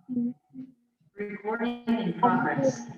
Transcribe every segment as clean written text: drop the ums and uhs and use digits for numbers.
Recording in progress.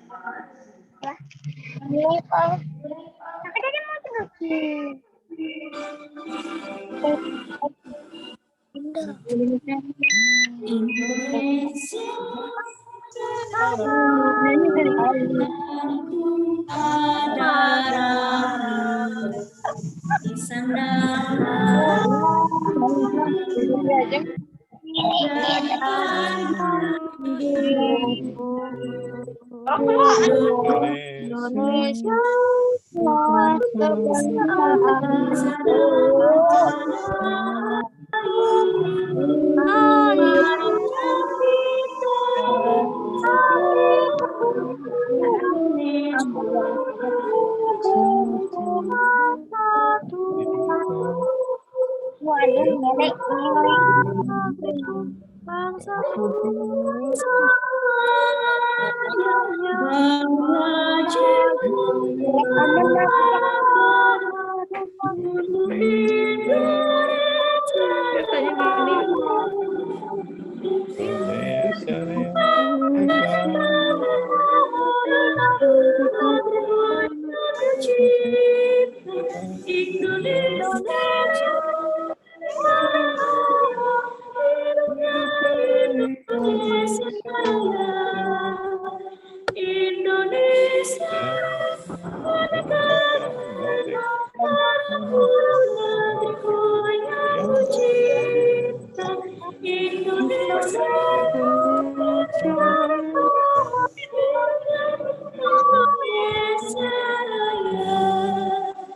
Indonesia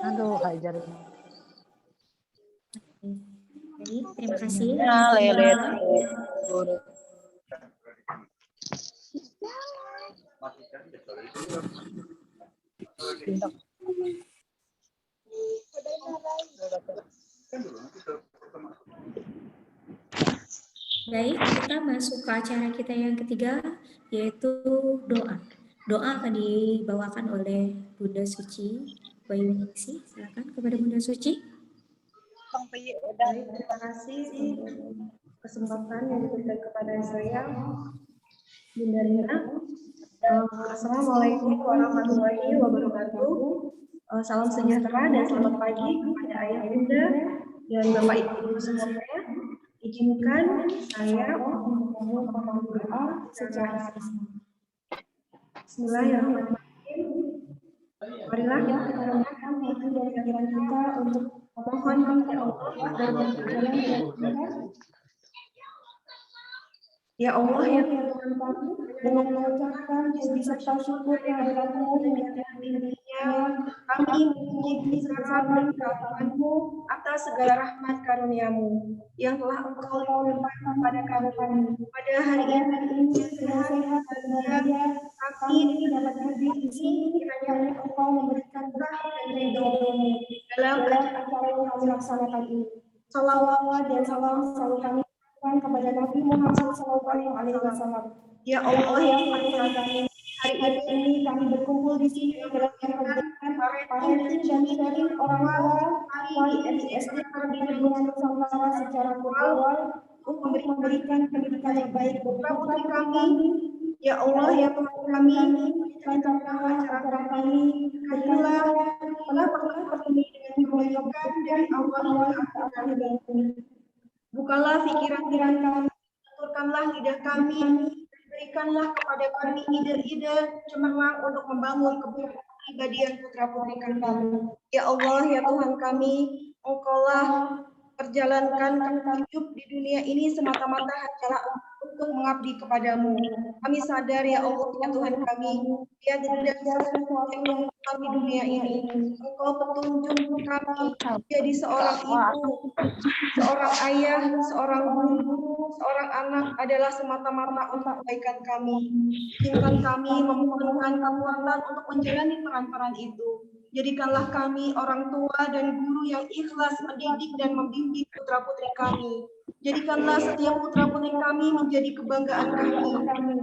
Aduh, hajar. Baik, terima kasih. Baik, kita masuk ke acara kita yang ketiga, yaitu doa. Doa akan dibawakan oleh Bunda Suci Wainingsih. Silakan kepada Bunda Suci. Baik, terima kasih untuk kesempatan yang diberikan kepada saya, Bunda Rina. Assalamualaikum warahmatullahi wabarakatuh. Salam sejahtera dan selamat pagi kepada ayah bunda dan bapak ibu guru semuanya. Izinkan saya untuk membawakan doa secara Bismillahirrahmanirrahim. Marilah kita renungkan hati dan pikiran kita untuk memohon kepada Allah agar berjalan dengan benar. Ya Allah, ya Tuhan kami, dengan mengucapkan puji serta syukur yang berlaku dengan dirinya, kami memuji segala keagungan-Mu atas segala rahmat karunia-Mu yang telah Engkau limpahkan kepada kami. Pada hari ini, sehat dan bahagia, kami dapat hadir di sini kiranya Engkau memberikan berkah dan ridho-Mu dalam acara yang kami laksanakan ini. Salawat dan salam selalu kami kepada Nabi Muhammad SAW. Ya Allah, ya Tuhan kami, hari ini kami berkumpul di sini dalam kehadiran para tim dan sharing orang tua, wali SD Kardinal Nusantara secara virtual untuk memberikan pendidikan yang baik bagi putra kami. Ya Allah, ya Tuhan kami, lancarkanlah acara kami, berikanlah pertemuan dengan kebaikan dari awal hingga akhir kami. Bukalah pikiran kami, tuturkanlah lidah kami, berikanlah kepada kami ide-ide cemerlang untuk membangun kepribadian putra-putri kami. Ya Allah, ya Tuhan kami, Engkaulah perjalankan kami hidup di dunia ini semata-mata hanyalah untuk mengabdi kepadamu. Kami sadar ya Allah, ya Tuhan kami, ya tidak sesuatu yang kami dunia ini. Engkau petunjuk kami jadi seorang ibu, seorang ayah, seorang guru, seorang anak adalah semata-mata untuk kebaikan kami. Izinkan kami memohonkan kekuatan untuk menjalani peran-peran itu. Jadikanlah kami orang tua dan guru yang ikhlas mendidik dan membimbing putra-putri kami. Jadikanlah setiap putra-putri kami menjadi kebanggaan kami.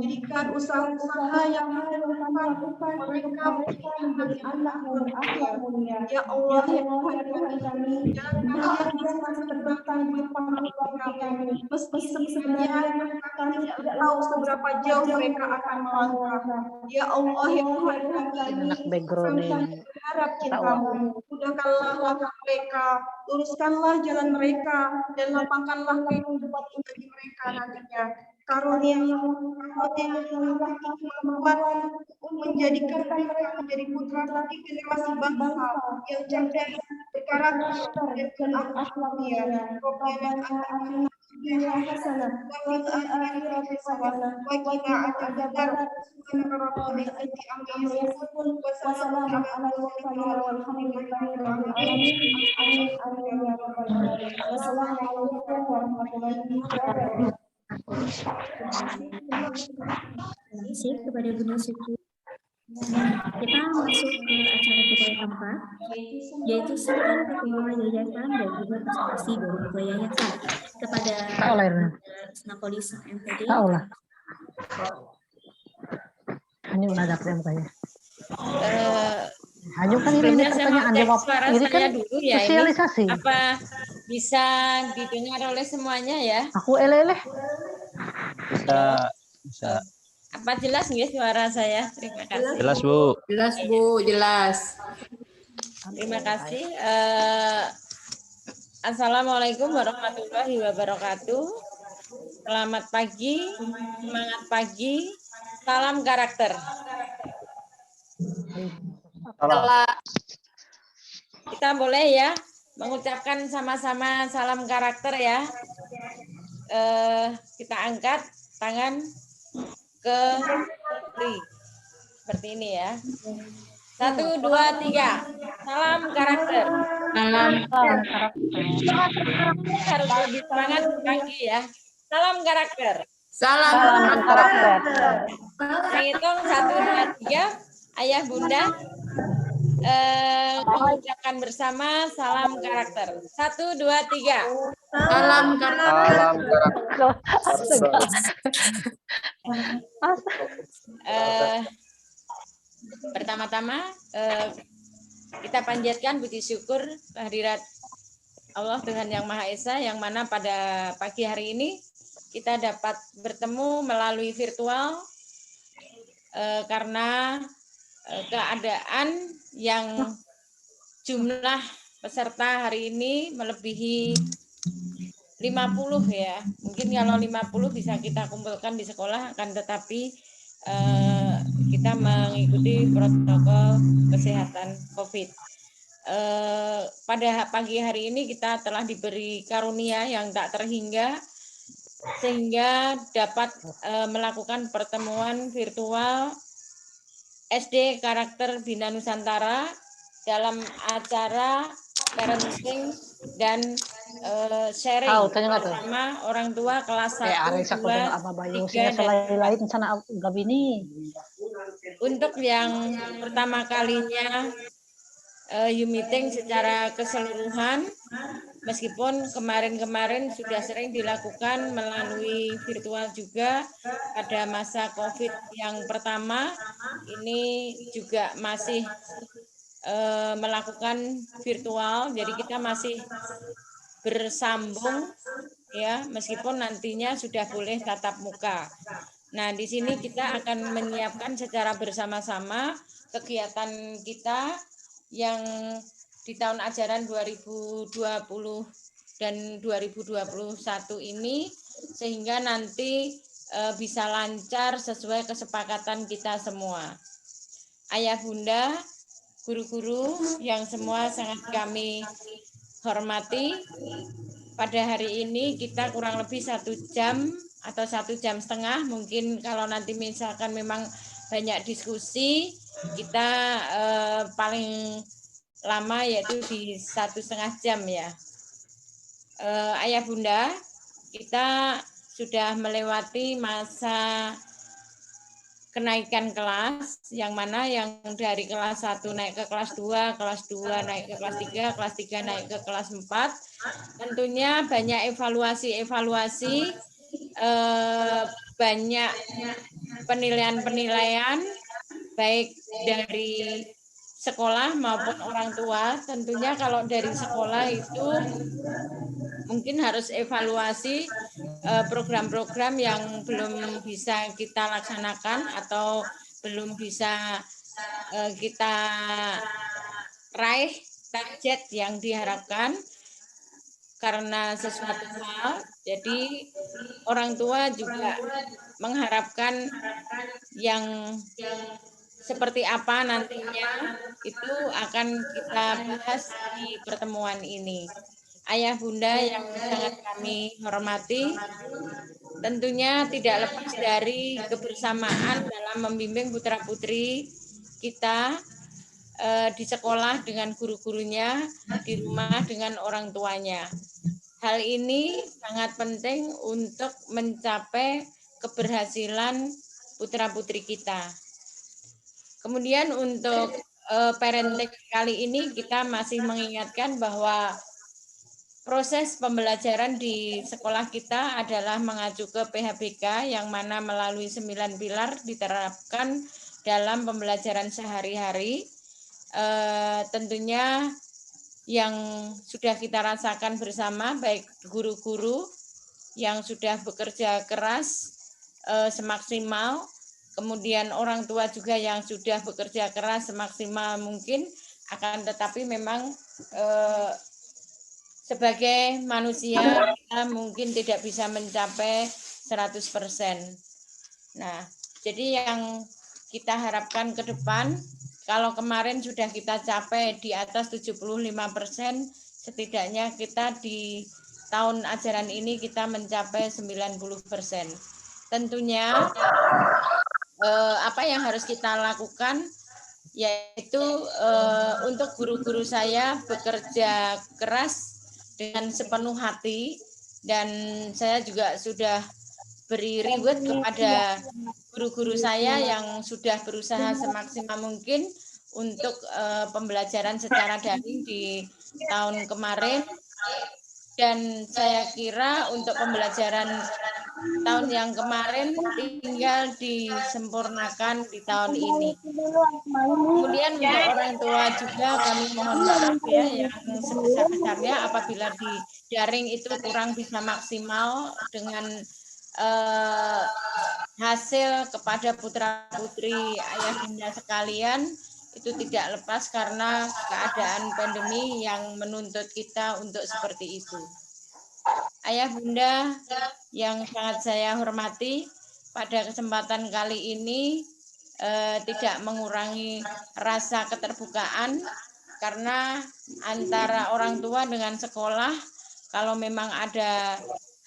Jadikan usaha-usaha yang dilakukan mereka menjadi anak yang berakhlak mulia. Ya Allah, ya Tuhan kami, jangan kalian masih terbentang di depan keluarga kami. Meski sebenarnya kami tidak tahu seberapa jauh mereka akan melangkah. Ya Allah, ya Tuhan kami, anak background kami berharap cintamu. Mudahkanlah langkah mereka, luruskanlah jalan mereka, dan lapangkanlah kehidupan bagi mereka nantinya. Karuniakanlah kemampuan untuk menjadikan mereka menjadi putra-putri generasi bangsa yang cerdas, berkarakter, dan berakhlak mulia. Rabbana atina dunya hasanah wa fil akhirati hasanah wa qina adzabannar. Subhana rabbika rabbil izzati amma yasifun wa salamun ala mursalin walhamdulillahi rabbil alamin. Amin amin ya rabbal alamin. Wassalamualaikum warahmatullahi wabarakatuh. Terima kasih kepada Bunda Suci. Kita masuk ke acara kita yang keempat, yaitu serahkan ketua yayasan dan juga prestasi dari ketua yayasan kepada Snapolis MTD. Hanya udah dapet mukanya. Hanya kan ini pertanyaan jawab. Suara Ini saya kan dulu ya, sosialisasi. ini apa bisa didengar oleh semuanya ya? Aku eleleh. Bisa. Apa jelas nggih suara saya? Terima kasih. Jelas, Bu. Jelas, Bu, jelas. Terima kasih. Assalamualaikum warahmatullahi wabarakatuh. Selamat pagi, semangat pagi, salam karakter. Kita boleh ya mengucapkan sama-sama salam karakter ya. Kita angkat tangan ke kiri seperti ini ya. 1, 2, 3. Salam karakter. Salam. Harus lebih semangat pagi ya. Salam karakter. Salam. Saya hitung 1, 2, 3. Ayah bunda mengucapkan bersama salam karakter. 1, 2, 3. Salam karakter. Salam karakter. Pertama-tama kita panjatkan puji syukur kehadirat Allah Tuhan Yang Maha Esa, yang mana pada pagi hari ini kita dapat bertemu melalui virtual karena keadaan yang jumlah peserta hari ini melebihi 50 ya. Mungkin kalau 50 bisa kita kumpulkan di sekolah, akan tetapi kita mengikuti protokol kesehatan COVID. Pada pagi hari ini kita telah diberi karunia yang tak terhingga sehingga dapat melakukan pertemuan virtual SD Karakter Bina Nusantara dalam acara parenting dan sharing bersama orang tua kelas 1, 2, 3 dan untuk yang pertama kalinya U-Meeting secara keseluruhan, meskipun kemarin-kemarin sudah sering dilakukan melalui virtual juga pada masa COVID yang pertama, ini juga masih melakukan virtual, jadi kita masih bersambung ya, meskipun nantinya sudah boleh tatap muka. Nah, di sini kita akan menyiapkan secara bersama-sama kegiatan kita yang di tahun ajaran 2020 dan 2021 ini, sehingga nanti bisa lancar sesuai kesepakatan kita semua. Ayah bunda, guru-guru yang semua sangat kami hormati, pada hari ini kita kurang lebih 1 jam atau 1,5 jam, mungkin kalau nanti misalkan memang banyak diskusi, kita paling lama yaitu di 1,5 jam ya. Ayah bunda, kita sudah melewati masa kenaikan kelas, yang mana yang dari kelas 1 naik ke kelas 2, kelas 2 naik ke kelas 3, kelas 3 naik ke kelas 4. Tentunya banyak evaluasi, banyak penilaian-penilaian, baik dari sekolah maupun orang tua. Tentunya kalau dari sekolah itu mungkin harus evaluasi program-program yang belum bisa kita laksanakan atau belum bisa kita raih target yang diharapkan karena sesuatu hal. Jadi orang tua juga mengharapkan yang seperti apa nantinya itu akan kita bahas di pertemuan ini. Ayah bunda yang sangat kami hormati, tentunya tidak lepas dari kebersamaan dalam membimbing putra-putri kita di sekolah dengan guru-gurunya, di rumah dengan orang tuanya. Hal ini sangat penting untuk mencapai keberhasilan putra-putri kita. Kemudian untuk parenting kali ini kita masih mengingatkan bahwa proses pembelajaran di sekolah kita adalah mengacu ke PHBK yang mana melalui 9 pilar diterapkan dalam pembelajaran sehari-hari. Tentunya yang sudah kita rasakan bersama, baik guru-guru yang sudah bekerja keras semaksimal, kemudian orang tua juga yang sudah bekerja keras semaksimal mungkin, akan tetapi memang sebagai manusia kita mungkin tidak bisa mencapai 100%. Nah, jadi yang kita harapkan ke depan, kalau kemarin sudah kita capai di atas 75%, setidaknya kita di tahun ajaran ini kita mencapai 90%. Tentunya apa yang harus kita lakukan, yaitu untuk guru-guru saya bekerja keras dengan sepenuh hati, dan saya juga sudah beri reward kepada guru-guru saya yang sudah berusaha semaksimal mungkin untuk pembelajaran secara daring di tahun kemarin, dan saya kira untuk pembelajaran tahun yang kemarin tinggal disempurnakan di tahun ini. Kemudian untuk orang tua juga kami mohon maaf ya, yang sebesar-besarnya apabila di daring itu kurang bisa maksimal dengan hasil kepada putra-putri ayah bunda sekalian, itu tidak lepas karena keadaan pandemi yang menuntut kita untuk seperti itu. Ayah bunda yang sangat saya hormati, pada kesempatan kali ini tidak mengurangi rasa keterbukaan, karena antara orang tua dengan sekolah, kalau memang ada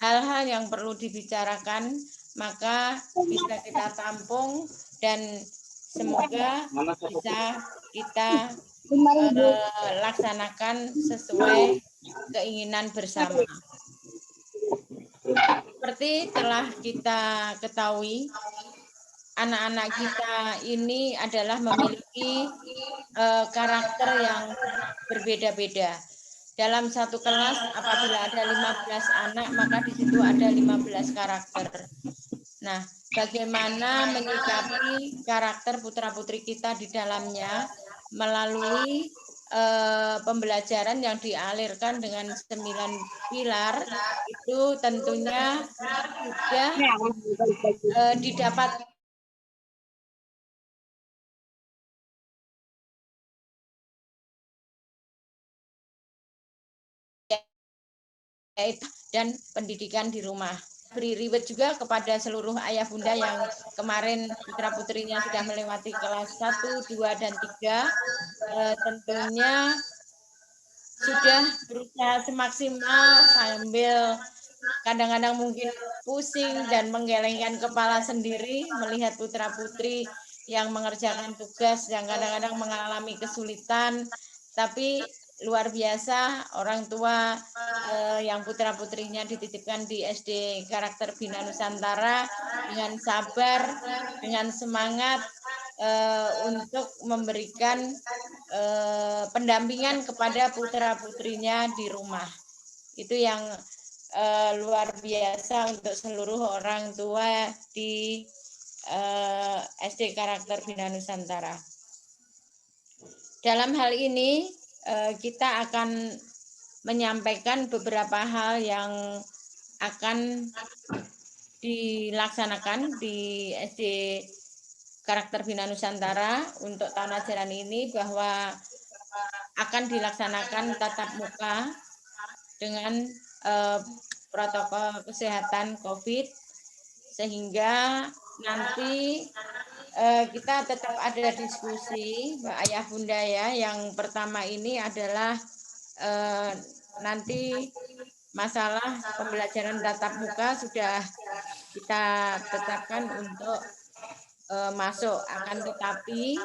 hal-hal yang perlu dibicarakan, maka bisa kita tampung dan semoga bisa kita laksanakan sesuai keinginan bersama. Seperti telah kita ketahui, anak-anak kita ini adalah memiliki karakter yang berbeda-beda. Dalam satu kelas apabila ada 15 anak, maka di situ ada 15 karakter. Nah, bagaimana menyikapi karakter putra-putri kita di dalamnya melalui pembelajaran yang dialirkan dengan 9 pilar, itu tentunya sudah didapat dan pendidikan di rumah. Beri reward juga kepada seluruh ayah bunda yang kemarin putra-putrinya sudah melewati kelas 1, 2, dan 3. Tentunya sudah berusaha semaksimal sambil kadang-kadang mungkin pusing dan menggelengkan kepala sendiri melihat putra-putri yang mengerjakan tugas yang kadang-kadang mengalami kesulitan. Tapi luar biasa orang tua yang putra-putrinya dititipkan di SD Karakter Bina Nusantara dengan sabar, dengan semangat untuk memberikan pendampingan kepada putra-putrinya di rumah. Itu yang luar biasa untuk seluruh orang tua di SD Karakter Bina Nusantara. Dalam hal ini kita akan menyampaikan beberapa hal yang akan dilaksanakan di SD Karakter Bina Nusantara untuk tahun ajaran ini, bahwa akan dilaksanakan tatap muka dengan protokol kesehatan COVID, sehingga nanti kita tetap ada diskusi, Mbak Ayah Bunda ya. Yang pertama ini adalah nanti masalah pembelajaran tatap muka sudah kita tetapkan untuk masuk, akan tetapi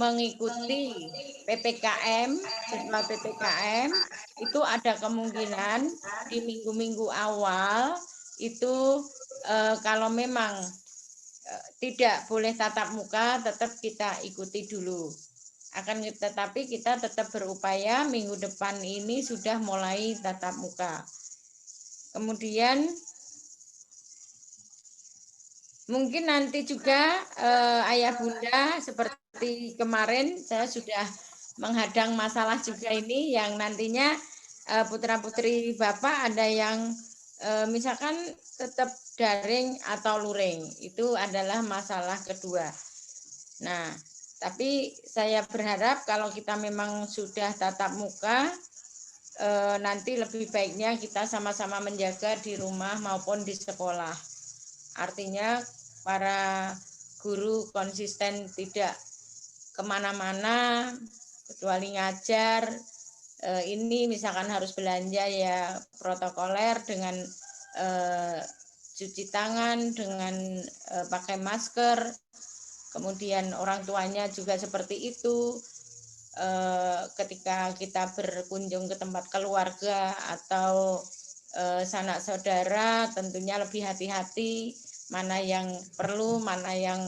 mengikuti PPKM, jadwal PPKM itu ada kemungkinan di minggu-minggu awal itu kalau memang tidak boleh tatap muka, tetap kita ikuti dulu. Akan tetapi kita tetap berupaya minggu depan ini sudah mulai tatap muka. Kemudian mungkin nanti juga Ayah Bunda, seperti kemarin saya sudah menghadang masalah juga ini, yang nantinya putra-putri Bapak ada yang misalkan tetap daring atau luring, itu adalah masalah kedua. Nah, tapi saya berharap kalau kita memang sudah tatap muka, nanti lebih baiknya kita sama-sama menjaga di rumah maupun di sekolah. Artinya para guru konsisten tidak kemana-mana kecuali ngajar. Ini misalkan harus belanja ya protokoler dengan cuci tangan, dengan pakai masker. Kemudian orang tuanya juga seperti itu. Ketika kita berkunjung ke tempat keluarga atau sanak saudara, tentunya lebih hati-hati, mana yang perlu, mana yang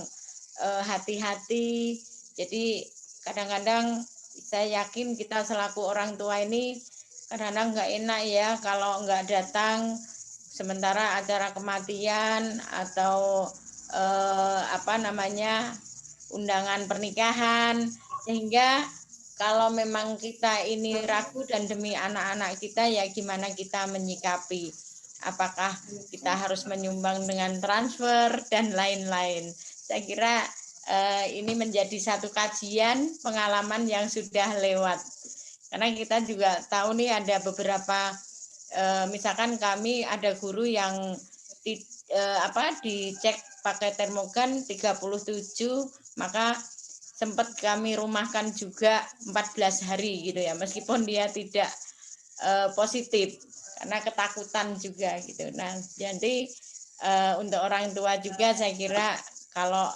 hati-hati. Jadi kadang-kadang saya yakin kita selaku orang tua ini kadang-kadang nggak enak ya kalau nggak datang, sementara acara kematian atau undangan pernikahan, sehingga kalau memang kita ini ragu dan demi anak-anak kita, ya gimana kita menyikapi, apakah kita harus menyumbang dengan transfer dan lain-lain. Saya kira ini menjadi satu kajian pengalaman yang sudah lewat, karena kita juga tahu nih ada beberapa misalkan kami ada guru yang dicek pakai termogan 37, maka sempat kami rumahkan juga 14 hari gitu ya, meskipun dia tidak positif karena ketakutan juga gitu. Nah, jadi untuk orang tua juga saya kira, kalau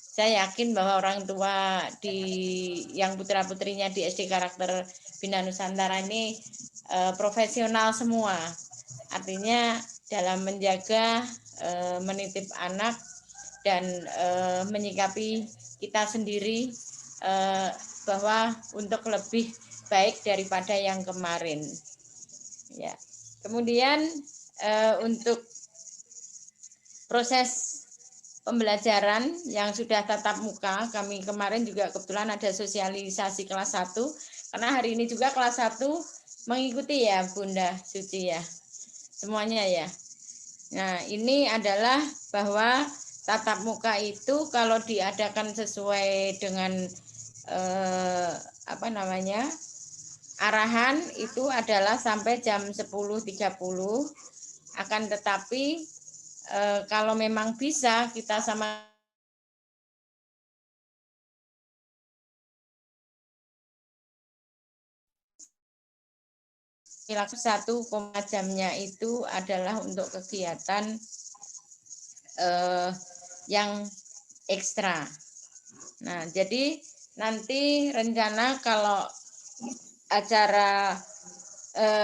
saya yakin bahwa orang tua yang putra-putrinya di SD Karakter Bina Nusantara ini profesional semua. Artinya dalam menjaga, menitip anak, dan menyikapi kita sendiri bahwa untuk lebih baik daripada yang kemarin. Ya. Kemudian untuk proses pembelajaran yang sudah tatap muka, kami kemarin juga kebetulan ada sosialisasi kelas 1, karena hari ini juga kelas 1 mengikuti ya Bunda Suci ya, semuanya ya. Nah, ini adalah bahwa tatap muka itu kalau diadakan sesuai dengan arahan itu adalah sampai jam 10.30. Akan tetapi kalau memang bisa kita sama 1,5 jamnya itu adalah untuk kegiatan yang ekstra. Nah, jadi nanti rencana kalau acara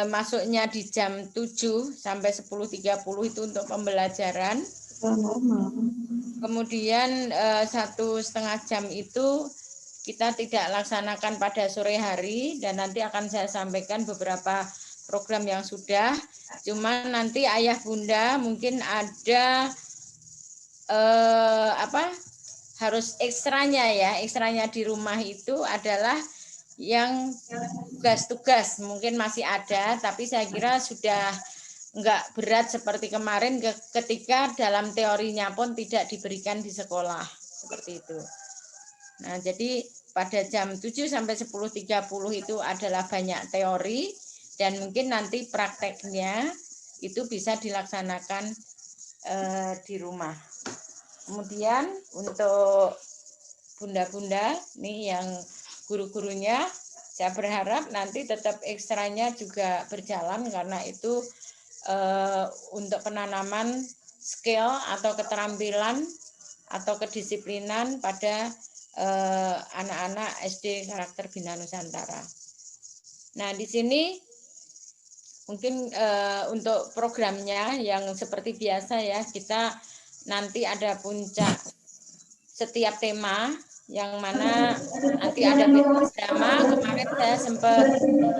masuknya di jam 7 sampai 10.30 itu untuk pembelajaran. Kemudian 1,5 jam itu kita tidak laksanakan pada sore hari, dan nanti akan saya sampaikan beberapa program yang sudah. Cuman nanti ayah bunda mungkin ada harus ekstranya ya. Ekstranya di rumah itu adalah yang tugas-tugas mungkin masih ada, tapi saya kira sudah enggak berat seperti kemarin ketika dalam teorinya pun tidak diberikan di sekolah seperti itu. Nah, jadi pada jam 7 sampai 10.30 itu adalah banyak teori, dan mungkin nanti prakteknya itu bisa dilaksanakan di rumah. Kemudian untuk bunda-bunda nih yang guru-gurunya, saya berharap nanti tetap ekstranya juga berjalan, karena itu untuk penanaman skill atau keterampilan atau kedisiplinan pada anak-anak SD Karakter Bina Nusantara. Nah, di sini mungkin untuk programnya yang seperti biasa ya, kita nanti ada puncak setiap tema, yang mana nanti ada pentas drama. Kemarin saya sempat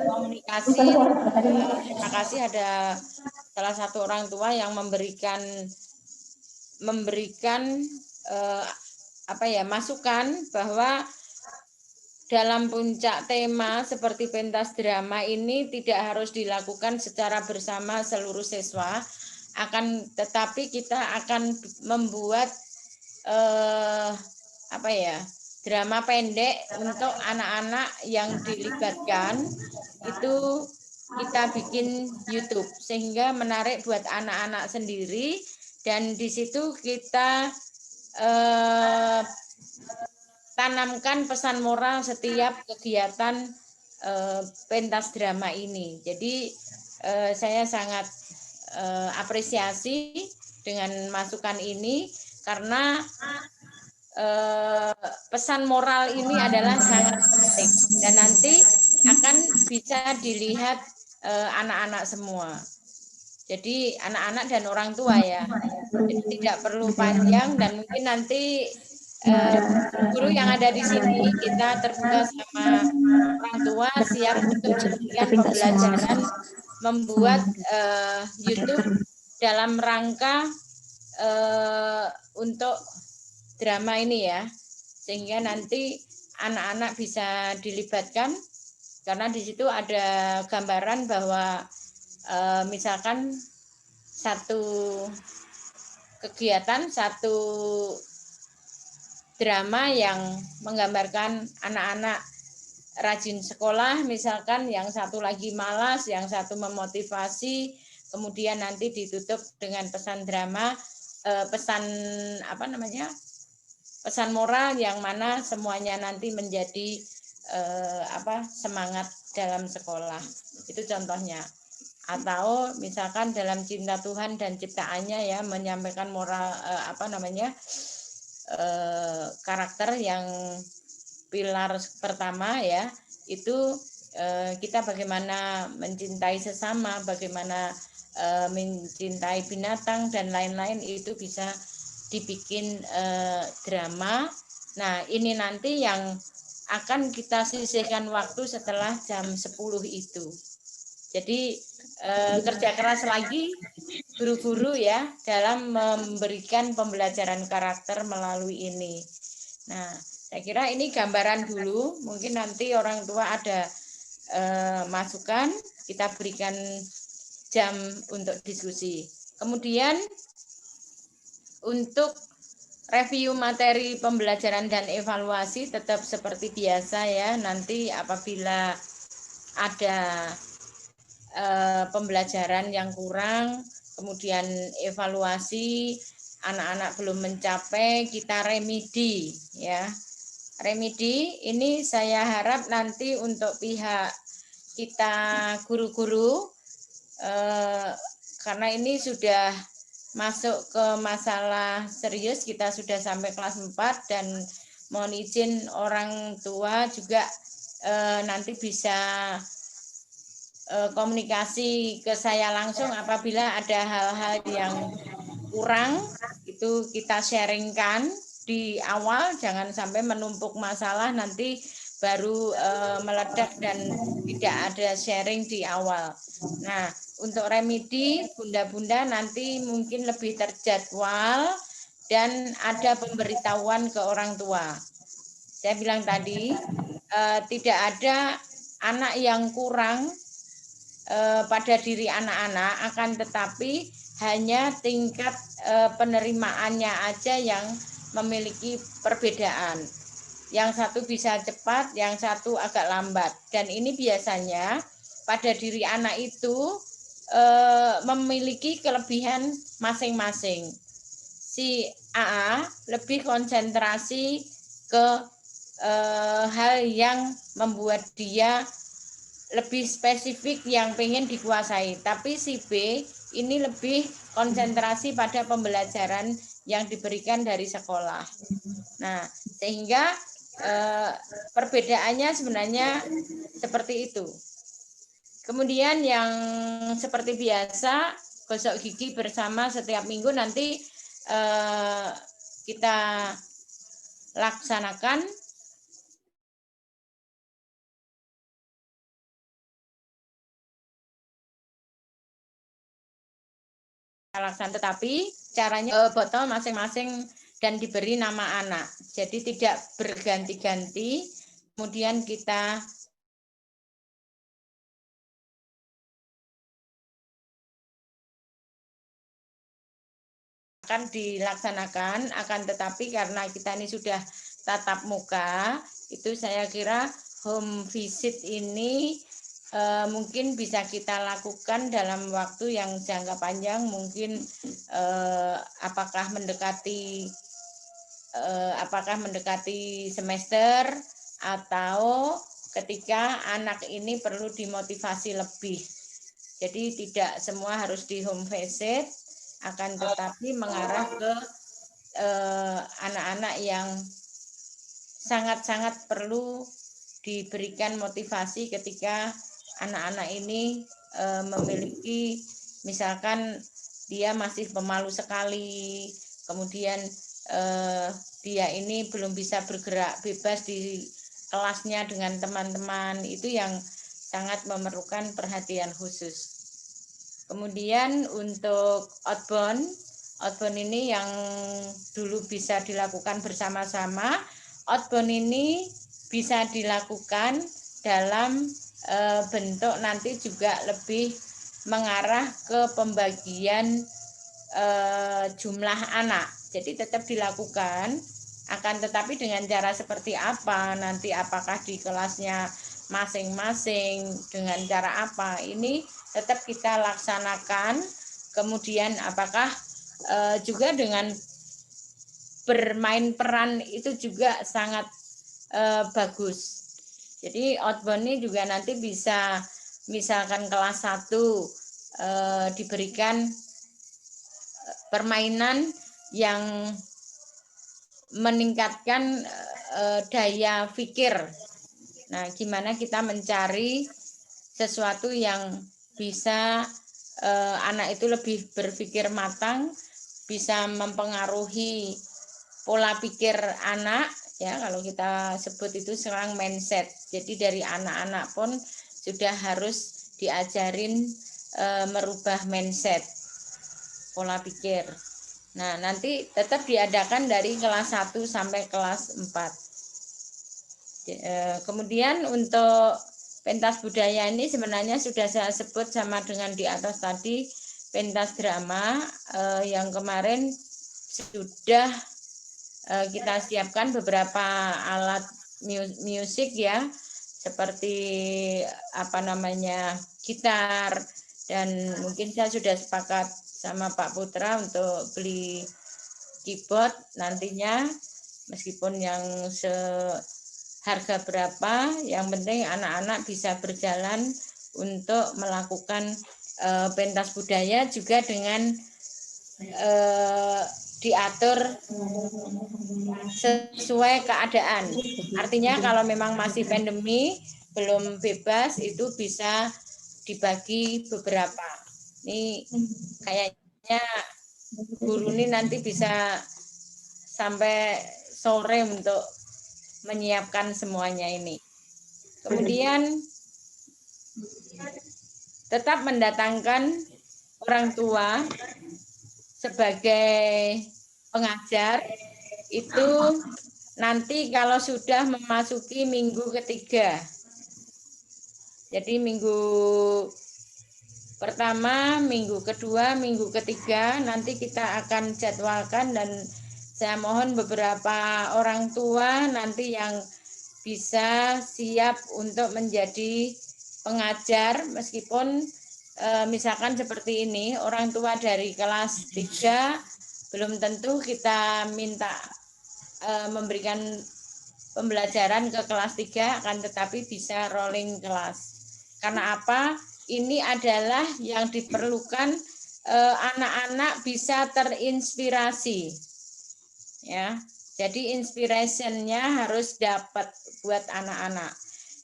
komunikasi, terima kasih ada salah satu orang tua yang memberikan masukan bahwa dalam puncak tema seperti pentas drama ini tidak harus dilakukan secara bersama seluruh siswa, tetapi kita akan membuat drama pendek untuk anak-anak yang dilibatkan. Itu kita bikin YouTube sehingga menarik buat anak-anak sendiri, dan di situ kita tanamkan pesan moral setiap kegiatan pentas drama ini. Jadi saya sangat apresiasi dengan masukan ini, karena pesan moral ini adalah sangat penting dan nanti akan bisa dilihat anak-anak semua. Jadi anak-anak dan orang tua ya. Jadi tidak perlu panjang, dan mungkin nanti guru yang ada di sini kita terbuka sama orang tua siap untuk memberikan pembelajaran membuat YouTube dalam rangka untuk drama ini ya, sehingga nanti anak-anak bisa dilibatkan, karena di situ ada gambaran bahwa misalkan satu kegiatan, satu drama yang menggambarkan anak-anak rajin sekolah, misalkan yang satu lagi malas, yang satu memotivasi, kemudian nanti ditutup dengan pesan drama, pesan moral yang mana semuanya nanti menjadi semangat dalam sekolah. Itu contohnya. Atau misalkan dalam cinta Tuhan dan ciptaannya ya, menyampaikan moral karakter yang pilar pertama ya, itu kita bagaimana mencintai sesama, bagaimana mencintai binatang dan lain-lain, itu bisa dibikin drama. Nah, ini nanti yang akan kita sisihkan waktu setelah jam 10 itu. Jadi kerja keras lagi guru-guru ya dalam memberikan pembelajaran karakter melalui ini. Nah, saya kira ini gambaran dulu, mungkin nanti orang tua ada masukan, kita berikan jam untuk diskusi. Kemudian untuk review materi pembelajaran dan evaluasi tetap seperti biasa ya. Nanti apabila ada pembelajaran yang kurang, kemudian evaluasi, anak-anak belum mencapai, kita remedi ya. Remedi ini saya harap nanti untuk pihak kita guru-guru, karena ini sudah masuk ke masalah serius, kita sudah sampai kelas 4 dan mohon izin orang tua juga nanti bisa komunikasi ke saya langsung apabila ada hal-hal yang kurang, itu kita sharingkan di awal, jangan sampai menumpuk masalah nanti baru meledak dan tidak ada sharing di awal. Nah, untuk remedi bunda-bunda nanti mungkin lebih terjadwal dan ada pemberitahuan ke orang tua. Saya bilang tadi tidak ada anak yang kurang pada diri anak-anak, akan tetapi hanya tingkat penerimaannya aja yang memiliki perbedaan. Yang satu bisa cepat, yang satu agak lambat. Dan ini biasanya pada diri anak itu memiliki kelebihan masing-masing. Si AA lebih konsentrasi ke hal yang membuat dia lebih spesifik yang pengen dikuasai. Tapi si B ini lebih konsentrasi pada pembelajaran yang diberikan dari sekolah. Nah, sehingga perbedaannya sebenarnya seperti itu. Kemudian yang seperti biasa, gosok gigi bersama setiap minggu nanti kita laksanakan. Tetapi caranya botol masing-masing dan diberi nama anak. Jadi tidak berganti-ganti. Kemudian kita akan dilaksanakan, akan tetapi karena kita ini sudah tatap muka, itu saya kira home visit ini mungkin bisa kita lakukan dalam waktu yang jangka panjang, mungkin apakah mendekati semester atau ketika anak ini perlu dimotivasi lebih. Jadi tidak semua harus di home visit, akan tetapi mengarah ke anak-anak yang sangat-sangat perlu diberikan motivasi ketika anak-anak ini memiliki, misalkan dia masih pemalu sekali, kemudian dia ini belum bisa bergerak bebas di kelasnya dengan teman-teman, itu yang sangat memerlukan perhatian khusus. Kemudian untuk outbound ini yang dulu bisa dilakukan bersama-sama, outbound ini bisa dilakukan dalam bentuk nanti juga lebih mengarah ke pembagian jumlah anak. Jadi tetap dilakukan, akan tetapi dengan cara seperti apa nanti, apakah di kelasnya masing-masing dengan cara apa, ini tetap kita laksanakan. Kemudian apakah juga dengan bermain peran itu juga sangat bagus. Jadi outbound ini juga nanti bisa, misalkan kelas 1 diberikan permainan yang meningkatkan daya pikir. Nah, gimana kita mencari sesuatu yang bisa anak itu lebih berpikir matang, bisa mempengaruhi pola pikir anak, ya kalau kita sebut itu sekarang mindset. Jadi dari anak-anak pun sudah harus diajarin merubah mindset, pola pikir. Nah, nanti tetap diadakan dari kelas 1 sampai kelas 4. Kemudian untuk pentas budaya ini sebenarnya sudah saya sebut sama dengan di atas tadi, pentas drama yang kemarin sudah kita siapkan beberapa alat musik ya, seperti gitar, dan mungkin saya sudah sepakat sama Pak Putra untuk beli keyboard nantinya, meskipun yang seharga berapa, yang penting anak-anak bisa berjalan untuk melakukan pentas budaya juga dengan diatur sesuai keadaan. Artinya kalau memang masih pandemi, belum bebas, itu bisa dibagi beberapa. Ini kayaknya guru ini nanti bisa sampai sore untuk menyiapkan semuanya ini. Kemudian tetap mendatangkan orang tua sebagai pengajar itu nanti kalau sudah memasuki minggu ketiga. Jadi minggu pertama, minggu kedua, minggu ketiga nanti kita akan jadwalkan, dan saya mohon beberapa orang tua nanti yang bisa siap untuk menjadi pengajar, meskipun misalkan seperti ini, orang tua dari kelas 3 belum tentu kita minta memberikan pembelajaran ke kelas 3, akan tetapi bisa rolling kelas. Karena apa? Ini adalah yang diperlukan, anak-anak bisa terinspirasi. Ya. Jadi inspirationnya harus dapat buat anak-anak.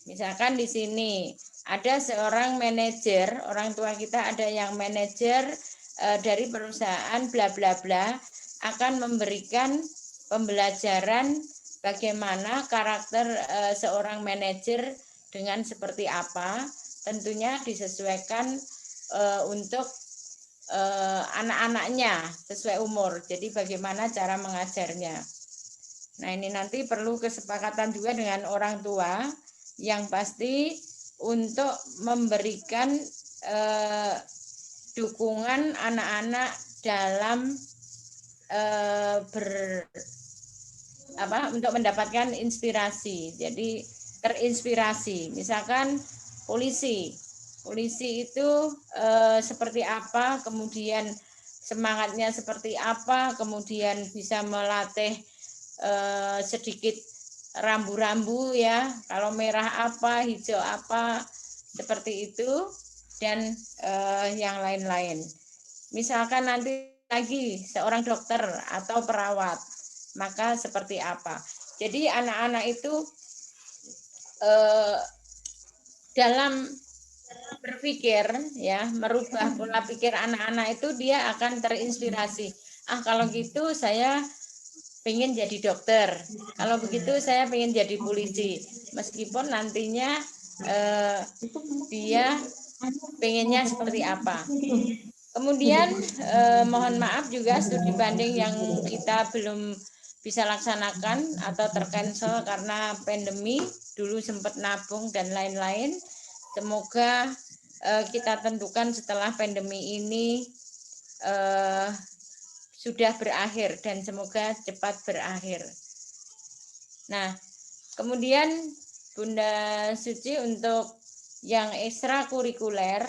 Misalkan di sini ada seorang manajer, orang tua kita ada yang manajer dari perusahaan bla bla bla, akan memberikan pembelajaran bagaimana karakter seorang manajer dengan seperti apa, tentunya disesuaikan untuk anak-anaknya sesuai umur. Jadi bagaimana cara mengajarnya. Nah, ini nanti perlu kesepakatan juga dengan orang tua yang pasti untuk memberikan dukungan anak-anak dalam untuk mendapatkan inspirasi. Jadi terinspirasi. Misalkan polisi itu seperti apa, kemudian semangatnya seperti apa, kemudian bisa melatih sedikit rambu-rambu ya, kalau merah apa, hijau apa, seperti itu, dan yang lain-lain. Misalkan nanti lagi seorang dokter atau perawat, maka seperti apa. Jadi anak-anak itu dalam berpikir ya, merubah pola pikir anak-anak itu, dia akan terinspirasi. Kalau gitu saya pengen jadi dokter, kalau begitu saya pengen jadi polisi, meskipun nantinya dia pengennya seperti apa. Kemudian mohon maaf juga studi banding yang kita belum bisa laksanakan atau tercancel karena pandemi, dulu sempat nabung dan lain-lain. Semoga kita tentukan setelah pandemi ini sudah berakhir, dan semoga cepat berakhir. Nah, kemudian Bunda Suci untuk yang ekstrakurikuler,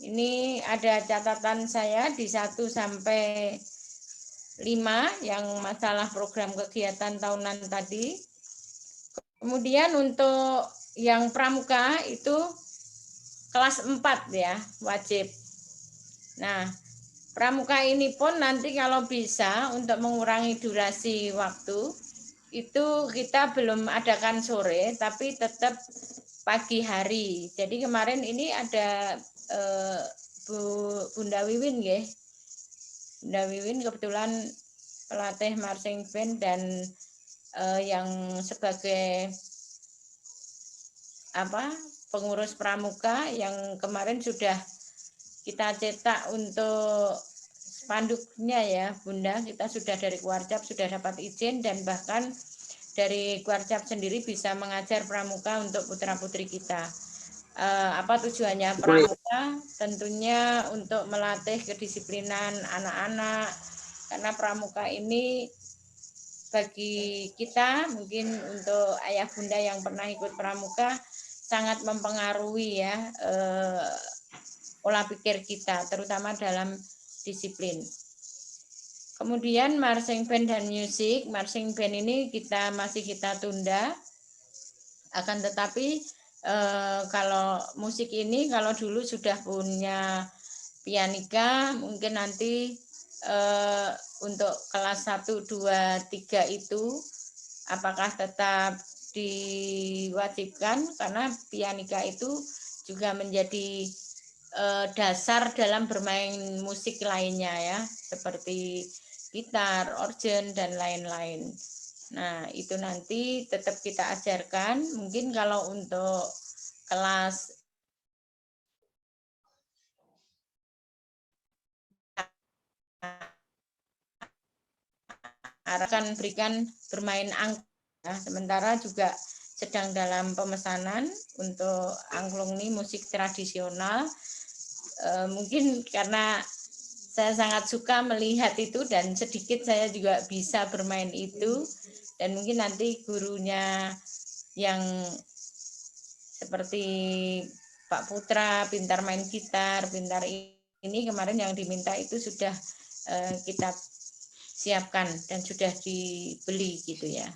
ini ada catatan saya di 1 sampai 5 yang masalah program kegiatan tahunan tadi. Kemudian untuk yang pramuka itu kelas 4 ya, wajib. Nah, pramuka ini pun nanti kalau bisa untuk mengurangi durasi waktu, itu kita belum adakan sore, tapi tetap pagi hari. Jadi kemarin ini ada Bunda Wiwin ya. Bunda Wiwin kebetulan pelatih marching band dan yang sebagai pengurus pramuka yang kemarin sudah kita cetak untuk spanduknya ya Bunda, kita sudah dari Kuarcap sudah dapat izin, dan bahkan dari Kuarcap sendiri bisa mengajar pramuka untuk putra-putri kita. Apa tujuannya pramuka? Tentunya untuk melatih kedisiplinan anak-anak, karena pramuka ini bagi kita, mungkin untuk ayah bunda yang pernah ikut pramuka, sangat mempengaruhi ya pola pikir kita, terutama dalam disiplin. Kemudian marching band dan musik, marching band ini masih kita tunda, akan tetapi kalau musik ini, kalau dulu sudah punya pianika, mungkin nanti untuk kelas 1, 2, 3 itu apakah tetap diwajibkan, karena pianika itu juga menjadi dasar dalam bermain musik lainnya ya, seperti gitar, organ dan lain-lain. Nah, itu nanti tetap kita ajarkan. Mungkin kalau untuk kelas akan berikan bermain angklung ya. Sementara juga sedang dalam pemesanan untuk angklung ini musik tradisional. Mungkin karena saya sangat suka melihat itu dan sedikit saya juga bisa bermain itu, dan mungkin nanti gurunya yang seperti Pak Putra pintar main gitar, pintar ini kemarin yang diminta itu sudah kita siapkan dan sudah dibeli gitu ya.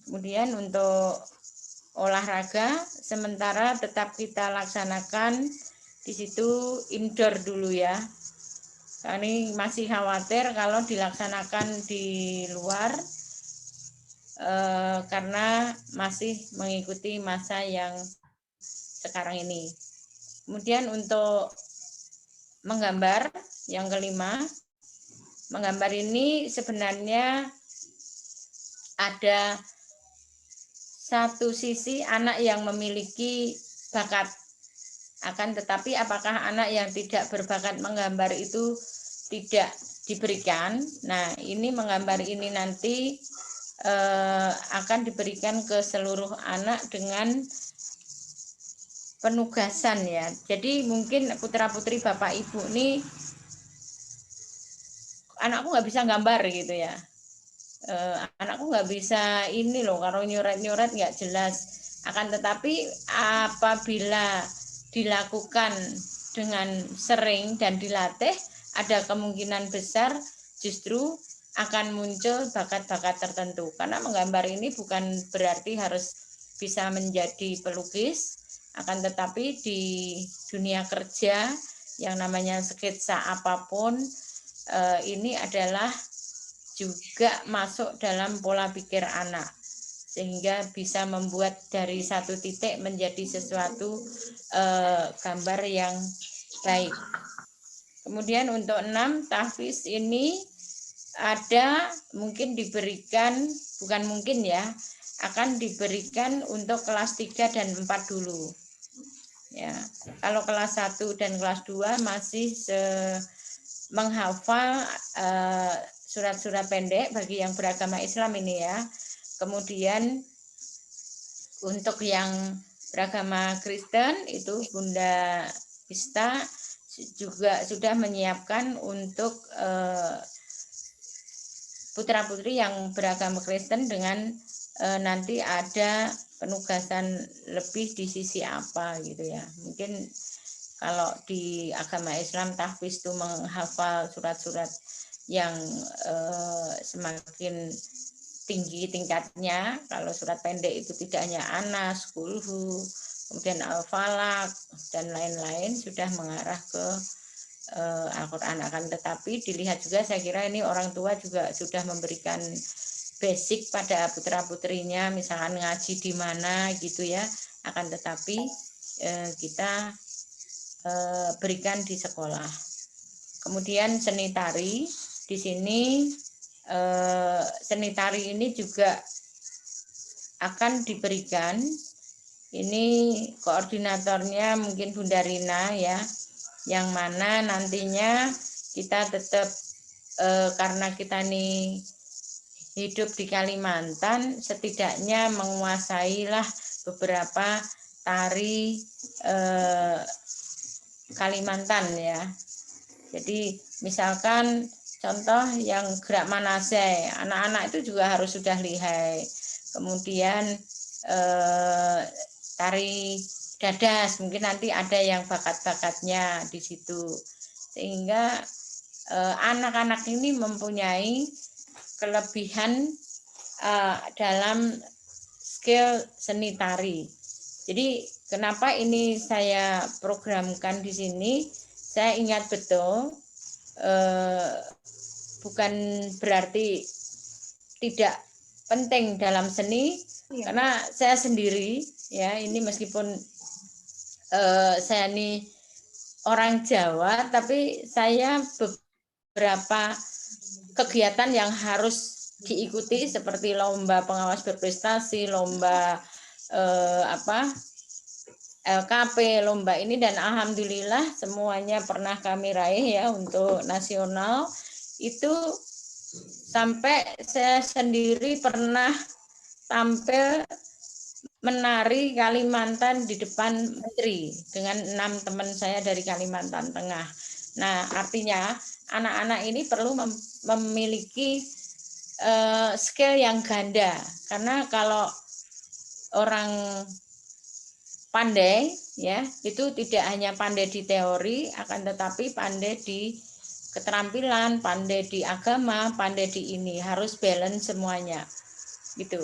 Kemudian untuk olahraga sementara tetap kita laksanakan di situ indoor dulu ya. Kami masih khawatir kalau dilaksanakan di luar karena masih mengikuti masa yang sekarang ini. Kemudian untuk menggambar yang kelima, menggambar ini sebenarnya ada satu sisi anak yang memiliki bakat, akan tetapi apakah anak yang tidak berbakat menggambar itu tidak diberikan. Nah, ini menggambar ini nanti akan diberikan ke seluruh anak dengan penugasan ya. Jadi mungkin putra-putri Bapak Ibu nih, anakku nggak bisa gambar gitu ya. Anakku nggak bisa ini loh, kalau nyurat-nyurat nggak jelas. Akan tetapi apabila dilakukan dengan sering dan dilatih, ada kemungkinan besar justru akan muncul bakat-bakat tertentu. Karena menggambar ini bukan berarti harus bisa menjadi pelukis, akan tetapi di dunia kerja yang namanya sketsa apapun ini adalah juga masuk dalam pola pikir anak, sehingga bisa membuat dari satu titik menjadi sesuatu gambar yang baik. Kemudian untuk 6, tahfiz ini ada mungkin diberikan, bukan mungkin ya, akan diberikan untuk kelas 3 dan 4 dulu. Ya, kalau kelas 1 dan kelas 2 masih menghafal surat-surat pendek bagi yang beragama Islam ini ya. Kemudian untuk yang beragama Kristen itu Bunda Ista juga sudah menyiapkan untuk putra-putri yang beragama Kristen dengan nanti ada penugasan lebih di sisi apa gitu ya. Mungkin kalau di agama Islam tahfiz itu menghafal surat-surat yang semakin tinggi tingkatnya. Kalau surat pendek itu tidak hanya Anas, Kulhu, kemudian Al-Falaq dan lain-lain sudah mengarah ke Al-Quran. Akan tetapi dilihat juga, saya kira ini orang tua juga sudah memberikan basic pada putra-putrinya, misalkan ngaji di mana gitu ya. Akan tetapi kita berikan di sekolah. Kemudian seni tari, di sini seni tari ini juga akan diberikan. Ini koordinatornya mungkin Bunda Rina ya, yang mana nantinya kita tetap karena kita nih hidup di Kalimantan, setidaknya menguasailah beberapa tari Kalimantan ya. Jadi misalkan contoh yang gerak manase, anak-anak itu juga harus sudah lihai. Kemudian tari dadas, mungkin nanti ada yang bakat-bakatnya di situ. Sehingga anak-anak ini mempunyai kelebihan dalam skill seni tari. Jadi kenapa ini saya programkan di sini? Saya ingat betul, bukan berarti tidak penting dalam seni, karena saya sendiri ya, ini meskipun saya ini orang Jawa, tapi saya beberapa kegiatan yang harus diikuti seperti lomba pengawas berprestasi, lomba LKP, lomba ini, dan alhamdulillah semuanya pernah kami raih ya untuk nasional. Itu sampai saya sendiri pernah tampil menari Kalimantan di depan menteri dengan 6 teman saya dari Kalimantan Tengah. Nah, artinya anak-anak ini perlu memiliki skill yang ganda, karena kalau orang pandai ya itu tidak hanya pandai di teori, akan tetapi pandai di keterampilan, pandai di agama, pandai di ini, harus balance semuanya gitu.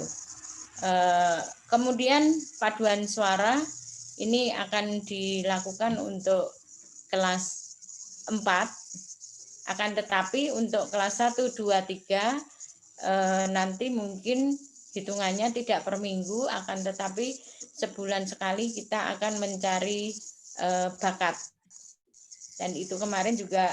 Kemudian paduan suara ini akan dilakukan untuk kelas 4, akan tetapi untuk kelas 1, 2, 3 nanti mungkin hitungannya tidak per minggu, akan tetapi sebulan sekali kita akan mencari bakat. Dan itu kemarin juga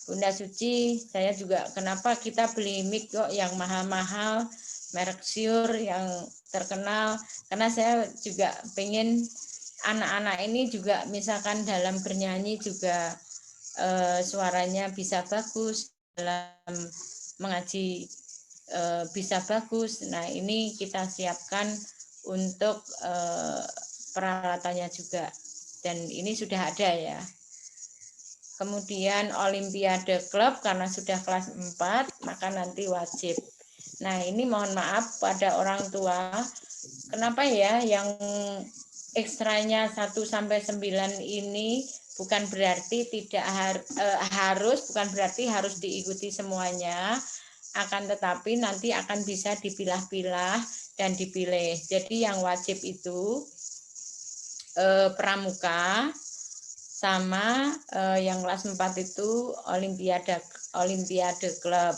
Bunda Suci, saya juga kenapa kita beli mic kok yang mahal-mahal, merek Shure yang terkenal, karena saya juga pengen anak-anak ini juga misalkan dalam bernyanyi juga suaranya bisa bagus, dalam mengaji bisa bagus. Nah, ini kita siapkan untuk peralatannya juga, dan ini sudah ada ya. Kemudian Olimpiade Klub karena sudah kelas 4 maka nanti wajib. Nah, ini mohon maaf pada orang tua, kenapa ya yang ekstranya 1 sampai 9 ini bukan berarti tidak harus, bukan berarti harus diikuti semuanya, akan tetapi nanti akan bisa dipilah-pilah dan dipilih. Jadi yang wajib itu pramuka, sama yang kelas 4 itu Olimpiade Klub.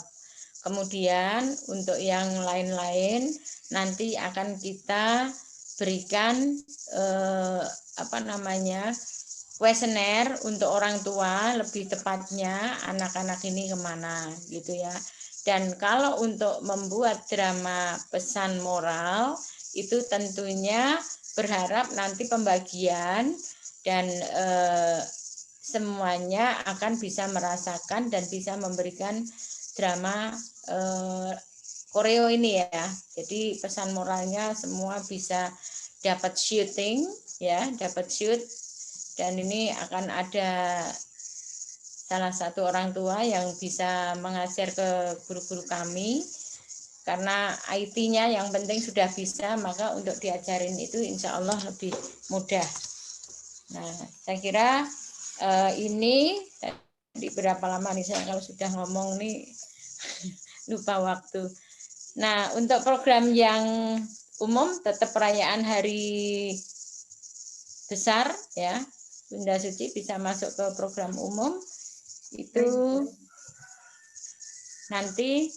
Kemudian untuk yang lain-lain nanti akan kita berikan kuesioner untuk orang tua, lebih tepatnya anak-anak ini kemana gitu ya. Dan kalau untuk membuat drama pesan moral itu tentunya berharap nanti pembagian dan semuanya akan bisa merasakan dan bisa memberikan drama koreo ini ya. Jadi pesan moralnya semua bisa dapat syuting ya, dapat shoot, dan ini akan ada salah satu orang tua yang bisa mengajar ke guru-guru kami, karena IT-nya yang penting sudah bisa, maka untuk diajarin itu insya Allah lebih mudah. Nah, saya kira ini di berapa lama nih saya kalau sudah ngomong nih lupa waktu. Nah, untuk program yang umum tetap perayaan hari besar ya, Bunda Suci bisa masuk ke program umum itu nanti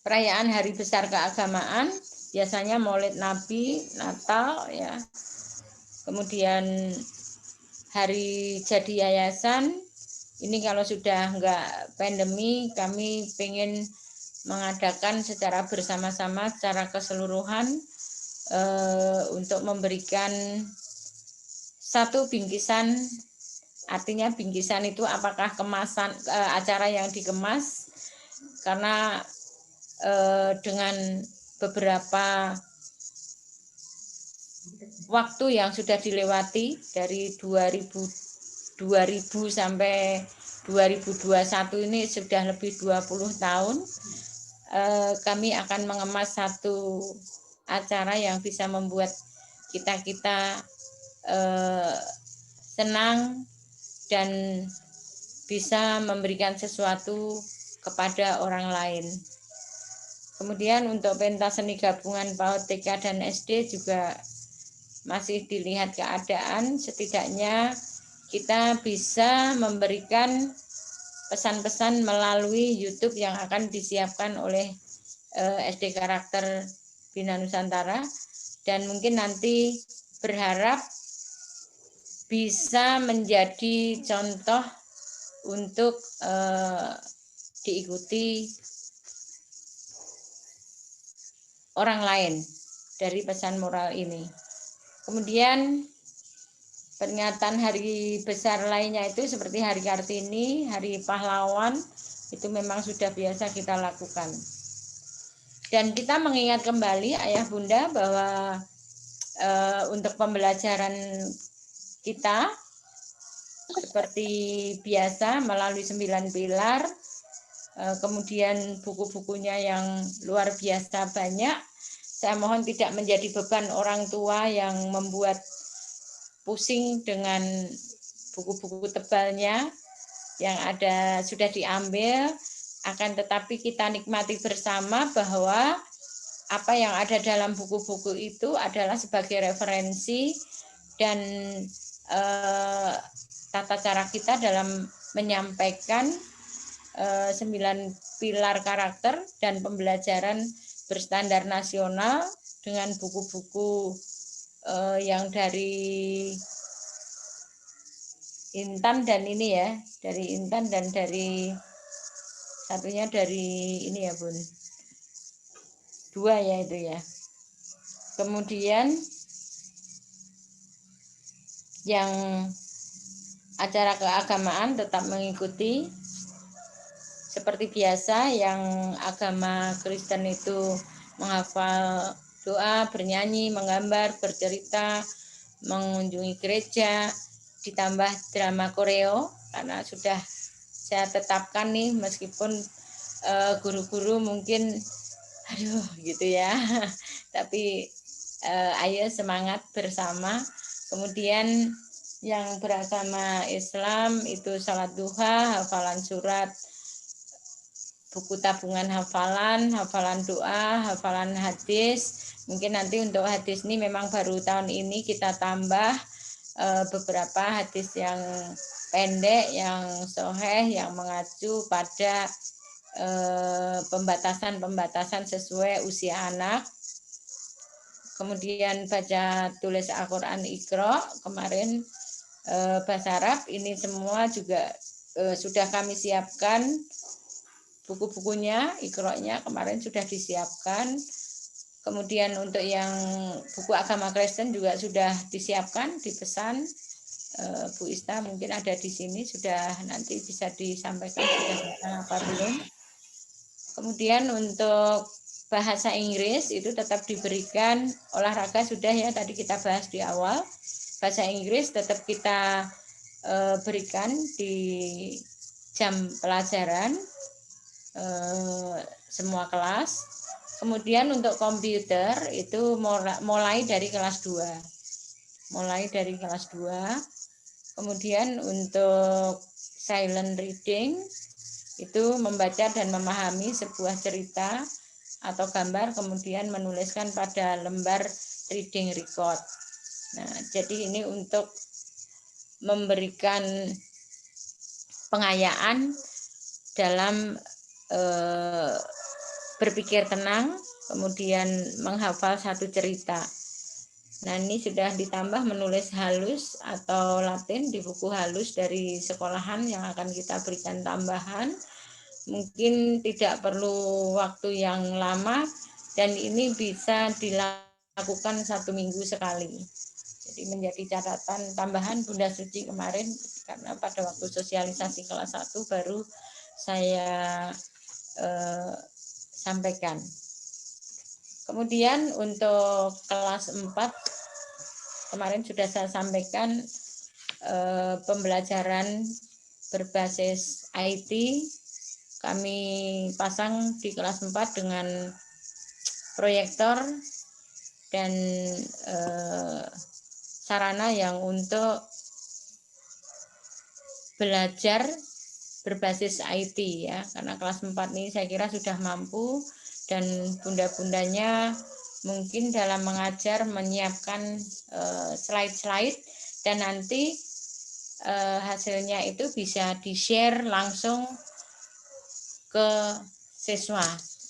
perayaan hari besar keagamaan, biasanya Maulid Nabi, Natal ya. Kemudian hari jadi yayasan, ini kalau sudah enggak pandemi, kami pengen mengadakan secara bersama-sama, secara keseluruhan untuk memberikan satu bingkisan, artinya bingkisan itu apakah kemasan acara yang dikemas, karena dengan beberapa waktu yang sudah dilewati dari 2000 sampai 2021 ini sudah lebih 20 tahun, kami akan mengemas satu acara yang bisa membuat kita senang dan bisa memberikan sesuatu kepada orang lain. Kemudian untuk pentas seni gabungan PAUD, TK, dan SD juga masih dilihat keadaan, setidaknya kita bisa memberikan pesan-pesan melalui YouTube yang akan disiapkan oleh SD Karakter Bina Nusantara, dan mungkin nanti berharap bisa menjadi contoh untuk diikuti orang lain dari pesan moral ini. Kemudian peringatan hari besar lainnya itu seperti Hari Kartini, Hari Pahlawan, itu memang sudah biasa kita lakukan. Dan kita mengingat kembali ayah bunda bahwa untuk pembelajaran kita seperti biasa melalui 9 pilar, kemudian buku-bukunya yang luar biasa banyak. Saya mohon tidak menjadi beban orang tua yang membuat pusing dengan buku-buku tebalnya yang ada sudah diambil, akan tetapi kita nikmati bersama bahwa apa yang ada dalam buku-buku itu adalah sebagai referensi dan tata cara kita dalam menyampaikan 9 pilar karakter dan pembelajaran berstandar nasional dengan buku-buku yang dari Intan dan ini ya, dari Intan dan dari satunya dari ini ya Bun, 2 ya itu ya. Kemudian yang acara keagamaan tetap mengikuti seperti biasa. Yang agama Kristen itu menghafal doa, bernyanyi, menggambar, bercerita, mengunjungi gereja, ditambah drama koreo karena sudah saya tetapkan nih, meskipun guru-guru mungkin aduh gitu ya, tapi ayo semangat bersama. Kemudian yang beragama Islam itu salat duha, hafalan surat, buku tabungan hafalan, hafalan doa, hafalan hadis. Mungkin nanti untuk hadis ini memang baru tahun ini kita tambah beberapa hadis yang pendek, yang sahih, yang mengacu pada pembatasan-pembatasan sesuai usia anak. Kemudian baca tulis Al-Quran Iqra kemarin bahasa Arab, ini semua juga sudah kami siapkan buku-bukunya, Iqra-nya kemarin sudah disiapkan. Kemudian untuk yang buku agama Kristen juga sudah disiapkan, dipesan. Bu Ista mungkin ada di sini, sudah nanti bisa disampaikan sudah apa belum. Kemudian untuk bahasa Inggris itu tetap diberikan, olahraga sudah ya tadi kita bahas di awal. Bahasa Inggris tetap kita berikan di jam pelajaran semua kelas. Kemudian untuk komputer itu mulai dari kelas 2. Mulai dari kelas 2. Kemudian untuk silent reading itu membaca dan memahami sebuah cerita atau gambar, kemudian menuliskan pada lembar reading record. Nah, jadi ini untuk memberikan pengayaan dalam berpikir tenang, kemudian menghafal satu cerita. Nah, ini sudah ditambah menulis halus atau Latin di buku halus dari sekolahan yang akan kita berikan tambahan. Mungkin tidak perlu waktu yang lama dan ini bisa dilakukan 1 minggu sekali. Jadi menjadi catatan tambahan Bunda Suci kemarin, karena pada waktu sosialisasi kelas 1 baru saya sampaikan. Kemudian untuk kelas 4 kemarin sudah saya sampaikan pembelajaran berbasis IT kami pasang di kelas 4 dengan proyektor dan sarana yang untuk belajar berbasis IT ya, karena kelas 4 ini saya kira sudah mampu dan bunda-bundanya mungkin dalam mengajar menyiapkan slide-slide dan nanti hasilnya itu bisa di-share langsung ke siswa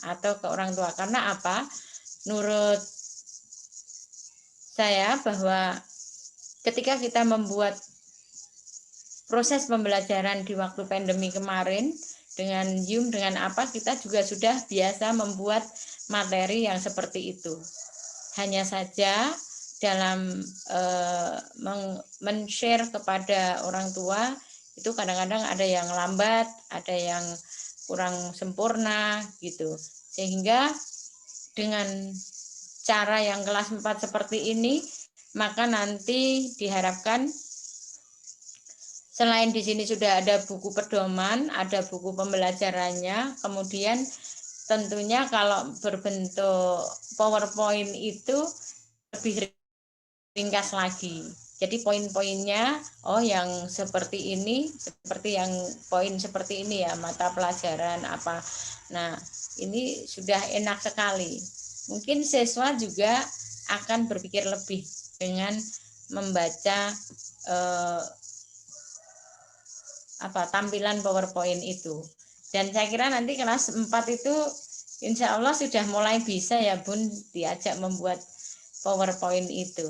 atau ke orang tua. Karena apa? Menurut saya bahwa ketika kita membuat proses pembelajaran di waktu pandemi kemarin dengan Zoom, dengan apa, kita juga sudah biasa membuat materi yang seperti itu. Hanya saja dalam men-share kepada orang tua itu kadang-kadang ada yang lambat, ada yang kurang sempurna gitu. Sehingga dengan cara yang kelas 4 seperti ini, maka nanti diharapkan selain di sini sudah ada buku pedoman, ada buku pembelajarannya, kemudian tentunya kalau berbentuk PowerPoint itu lebih ringkas lagi. Jadi poin-poinnya, oh yang seperti ini, seperti yang poin seperti ini ya, mata pelajaran apa. Nah, ini sudah enak sekali. Mungkin siswa juga akan berpikir lebih dengan membaca tampilan PowerPoint itu. Dan saya kira nanti kelas 4 itu insya Allah sudah mulai bisa ya Bun diajak membuat PowerPoint itu.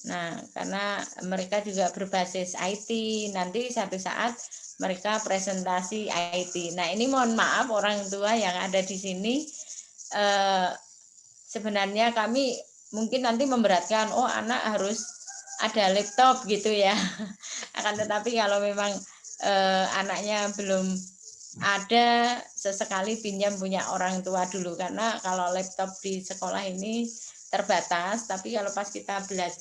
Nah, karena mereka juga berbasis IT, nanti satu saat mereka presentasi IT. Nah, ini mohon maaf orang tua yang ada di sini, sebenarnya kami mungkin nanti memberatkan, oh anak harus ada laptop gitu ya. Akan tetapi kalau memang anaknya belum ada, sesekali pinjam punya orang tua dulu, karena kalau laptop di sekolah ini terbatas, tapi kalau pas kita belajar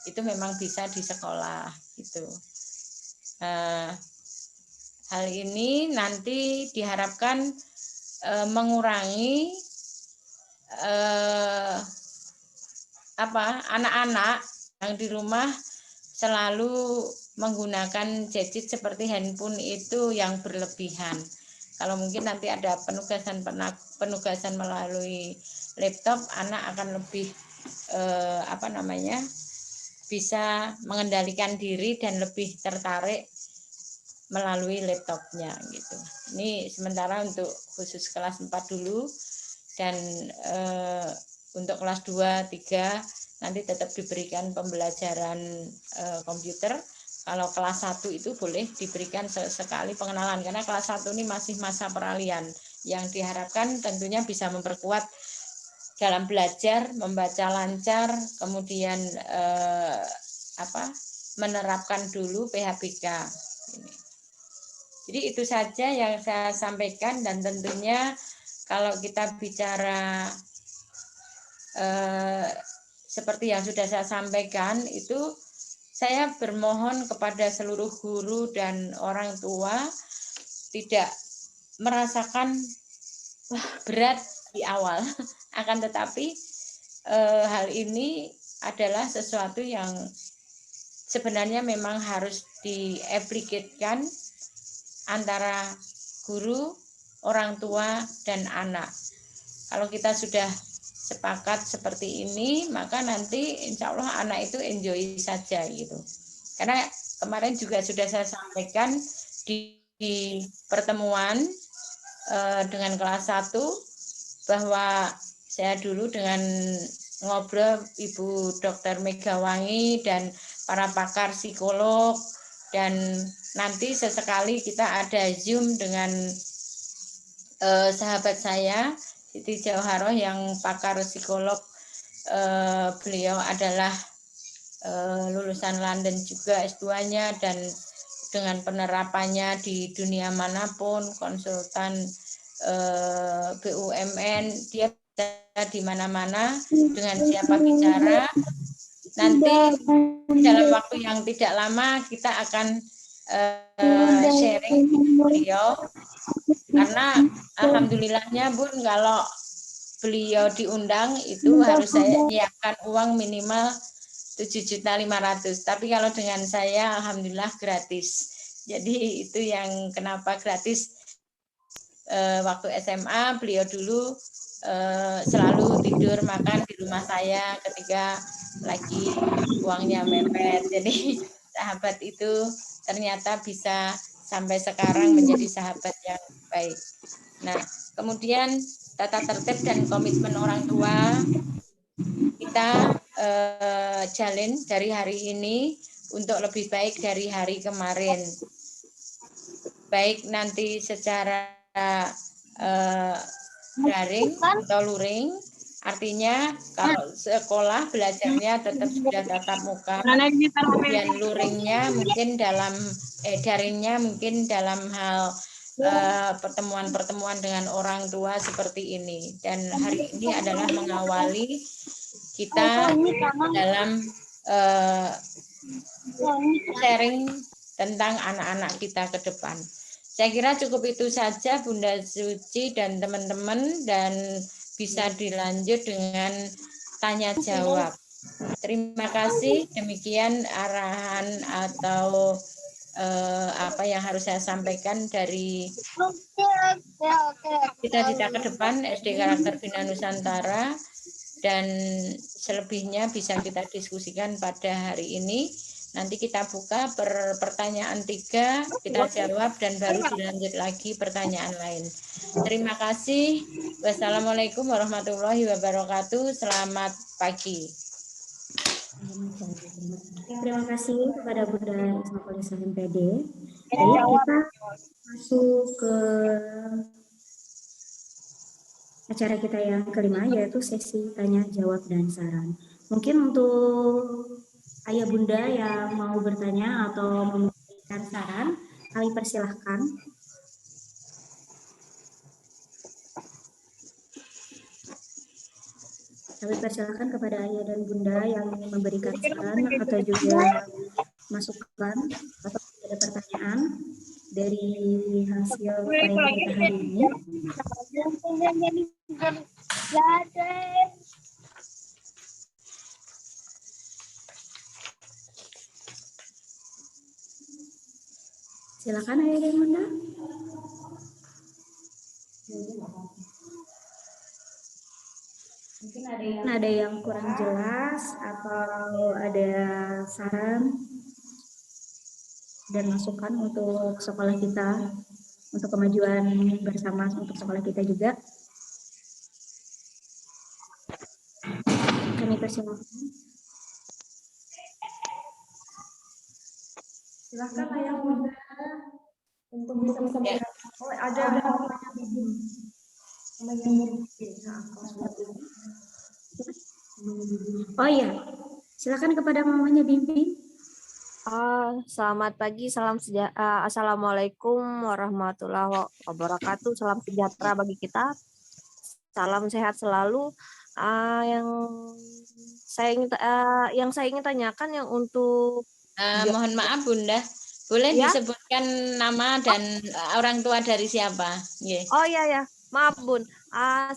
itu memang bisa di sekolah gitu. Hal ini nanti diharapkan mengurangi anak-anak yang di rumah selalu menggunakan gadget seperti handphone itu yang berlebihan. Kalau mungkin nanti ada penugasan melalui laptop, anak akan lebih bisa mengendalikan diri dan lebih tertarik melalui laptopnya gitu. Ini sementara untuk khusus kelas 4 dulu, dan untuk kelas 2, 3 nanti tetap diberikan pembelajaran komputer. Kalau kelas 1 itu boleh diberikan sekali pengenalan, karena kelas 1 ini masih masa peralihan, yang diharapkan tentunya bisa memperkuat dalam belajar, membaca lancar, kemudian menerapkan dulu PHBK. Jadi itu saja yang saya sampaikan, dan tentunya kalau kita bicara seperti yang sudah saya sampaikan itu, saya bermohon kepada seluruh guru dan orang tua tidak merasakan berat di awal. Akan tetapi hal ini adalah sesuatu yang sebenarnya memang harus diaplikasikan antara guru, orang tua, dan anak. Kalau kita sudah sepakat seperti ini, maka nanti insya Allah anak itu enjoy saja gitu. Karena kemarin juga sudah saya sampaikan di pertemuan dengan kelas 1 bahwa saya dulu dengan ngobrol Ibu Dr. Megawangi dan para pakar psikolog, dan nanti sesekali kita ada Zoom dengan sahabat saya Siti Jauharoh yang pakar psikolog. Beliau adalah lulusan London juga S2-nya, dan dengan penerapannya di dunia manapun, konsultan BUMN, dia di mana-mana dengan siapa bicara. Nanti dalam waktu yang tidak lama kita akan sharing beliau, karena alhamdulillahnya Bun, kalau beliau diundang itu harus saya nyiapkan uang minimal 7.500.000, tapi kalau dengan saya alhamdulillah gratis. Jadi itu yang kenapa gratis. Waktu SMA beliau dulu selalu tidur makan di rumah saya ketika lagi uangnya mepet. Jadi sahabat itu ternyata bisa sampai sekarang menjadi sahabat yang baik. Nah, kemudian tata tertib dan komitmen orang tua, kita jalin dari hari ini untuk lebih baik dari hari kemarin. Baik nanti secara daring atau luring, artinya kalau sekolah belajarnya tetap sudah tatap muka, kemudian luringnya mungkin daringnya mungkin dalam hal pertemuan-pertemuan dengan orang tua seperti ini. Dan hari ini adalah mengawali kita dalam sharing tentang anak-anak kita ke depan. Saya kira cukup itu saja Bunda Suci dan teman-teman, dan bisa dilanjut dengan tanya jawab. Terima kasih. Demikian arahan atau apa yang harus saya sampaikan dari cita-cita ke depan SD Karakter Bina Nusantara, dan selebihnya bisa kita diskusikan pada hari ini. Nanti kita buka pertanyaan 3, kita jawab dan baru dilanjut lagi pertanyaan lain. Terima kasih. Wassalamualaikum warahmatullahi wabarakatuh. Selamat pagi. Terima kasih kepada Bunda Isma Polisa MPD. Baik, kita masuk ke acara kita yang kelima, yaitu sesi tanya jawab dan saran. Mungkin untuk ayah bunda yang mau bertanya atau memberikan saran, kami persilahkan. Kami persilahkan kepada ayah dan bunda yang ingin memberikan saran atau juga masukan atau ada pertanyaan dari hasil upaya kita hari ini. Silakan ayah dan bunda. Mungkin ada yang kurang jelas atau ada saran dan masukan untuk sekolah kita, untuk kemajuan bersama untuk sekolah kita juga. Kami persilakan. Silakan ayah bunda untuk bisa menyampaikan. Oh, ada namanya Bibim. Oh iya, silakan kepada mamanya Bimbing. Selamat pagi, Assalamualaikum warahmatullahi wabarakatuh. Salam sejahtera bagi kita. Salam sehat selalu. Yang saya ingin tanyakan yang untuk Mohon maaf Bunda, boleh ya? disebutkan nama dan orang tua dari siapa? Yeah. Oh iya, maaf Bun.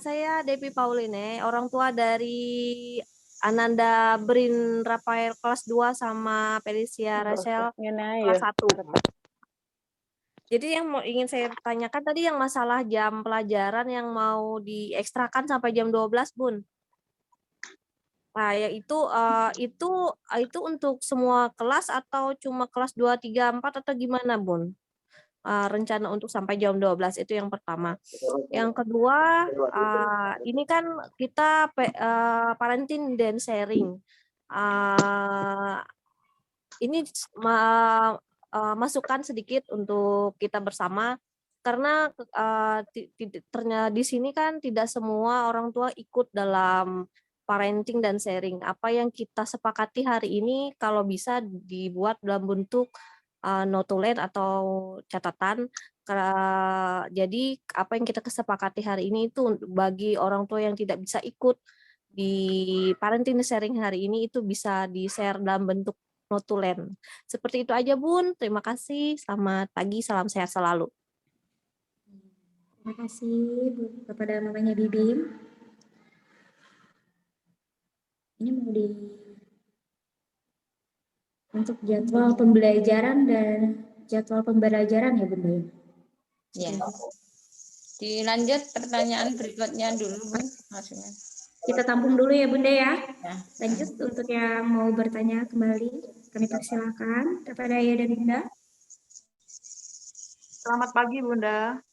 Saya Devi Pauline, orang tua dari Ananda Brin Rafael kelas 2 sama Felicia Rachel kelas 1. Jadi yang ingin saya tanyakan tadi yang masalah jam pelajaran yang mau diekstrakan sampai jam 12, Bun. Nah, itu untuk semua kelas atau cuma kelas 2, 3, 4 atau gimana, Bun? Rencana untuk sampai jam 12 itu yang pertama. Yang kedua, ini kan kita parenting dan sharing. Ini masukan sedikit untuk kita bersama, karena ternyata di sini kan tidak semua orang tua ikut dalam parenting dan sharing. Apa yang kita sepakati hari ini kalau bisa dibuat dalam bentuk notulen atau catatan. Jadi apa yang kita kesepakati hari ini itu bagi orang tua yang tidak bisa ikut di parenting sharing hari ini itu bisa di-share dalam bentuk notulen. Seperti itu aja Bun. Terima kasih. Selamat pagi. Salam sehat selalu. Terima kasih Bu, kepada mamanya Bibim. Ini mau untuk jadwal pembelajaran dan jadwal pembelajaran ya Bunda. Ya. Dilanjut pertanyaan berikutnya dulu, Bun. Maksudnya. Kita tampung dulu ya Bunda ya. Ya. Lanjut untuk yang mau bertanya kembali, kami persilakan kepada Ayah dan Bunda. Selamat pagi Bunda.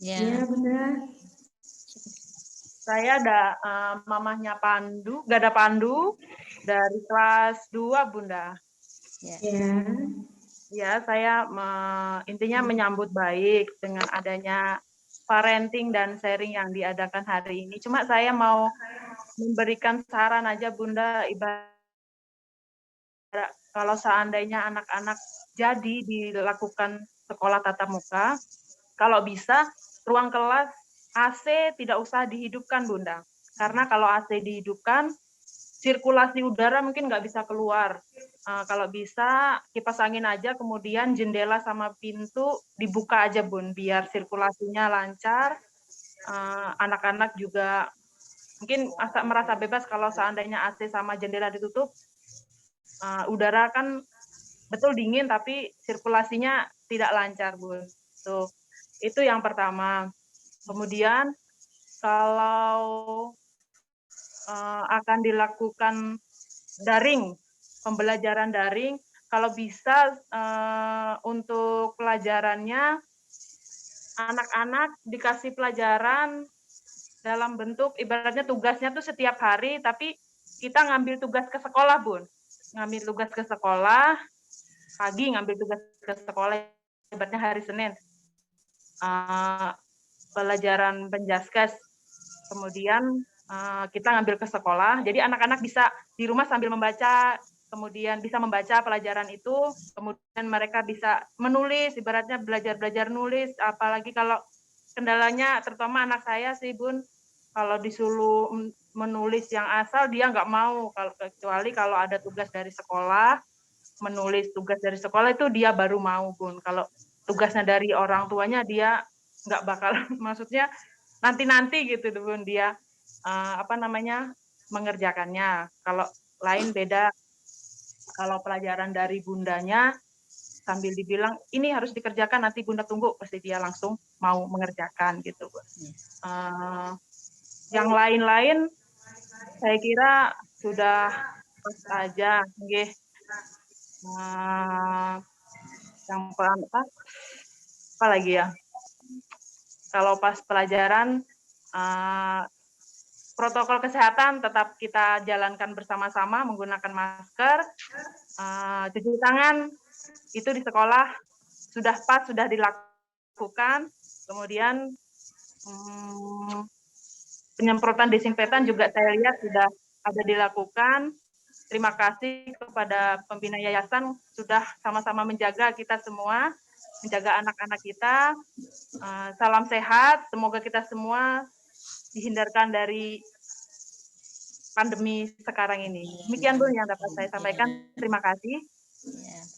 Ya. Ya Bunda. Saya ada mamahnya Pandu, gak ada Pandu dari kelas 2, Bunda. Ya. Ya, saya intinya menyambut baik dengan adanya parenting dan sharing yang diadakan hari ini. Cuma saya mau memberikan saran aja, Bunda, ibarat kalau seandainya anak-anak jadi dilakukan sekolah tatap muka, kalau bisa ruang kelas AC tidak usah dihidupkan, Bunda. Karena kalau AC dihidupkan, sirkulasi udara mungkin nggak bisa keluar. Kalau bisa kipas angin aja, kemudian jendela sama pintu dibuka aja, Bun, biar sirkulasinya lancar. Anak-anak juga mungkin merasa bebas kalau seandainya AC sama jendela ditutup. Udara kan betul dingin, tapi sirkulasinya tidak lancar, Bun. Tuh, itu yang pertama. Kemudian kalau akan dilakukan daring, pembelajaran daring, kalau bisa untuk pelajarannya anak-anak dikasih pelajaran dalam bentuk ibaratnya tugasnya tuh setiap hari, tapi kita ngambil tugas ke sekolah, Bun. Ngambil tugas ke sekolah, pagi ngambil tugas ke sekolah, ibaratnya hari Senin. Pelajaran penjaskes, kemudian kita ngambil ke sekolah, jadi anak-anak bisa di rumah sambil membaca, kemudian bisa membaca pelajaran itu, kemudian mereka bisa menulis, ibaratnya belajar nulis, apalagi kalau kendalanya, terutama anak saya sih, Bun, kalau disuruh menulis yang asal, dia nggak mau, kecuali kalau ada tugas dari sekolah, menulis tugas dari sekolah itu dia baru mau, Bun. Kalau tugasnya dari orang tuanya, dia nggak bakal, maksudnya nanti gitu, Bun, dia mengerjakannya. Kalau lain beda, kalau pelajaran dari bundanya sambil dibilang ini harus dikerjakan, nanti bunda tunggu, pasti dia langsung mau mengerjakan gitu, Bun. Yang lain-lain saya kira sudah pas aja, nggih. Yang apa lagi ya? Kalau pas pelajaran protokol kesehatan tetap kita jalankan bersama-sama, menggunakan masker, cuci tangan itu di sekolah sudah pas, sudah dilakukan. Kemudian penyemprotan desinfektan juga saya lihat sudah ada dilakukan. Terima kasih kepada pembina yayasan sudah sama-sama menjaga kita semua, menjaga anak-anak kita. Salam sehat, semoga kita semua dihindarkan dari pandemi sekarang ini. Demikian, Bu, yang dapat saya sampaikan. Terima kasih.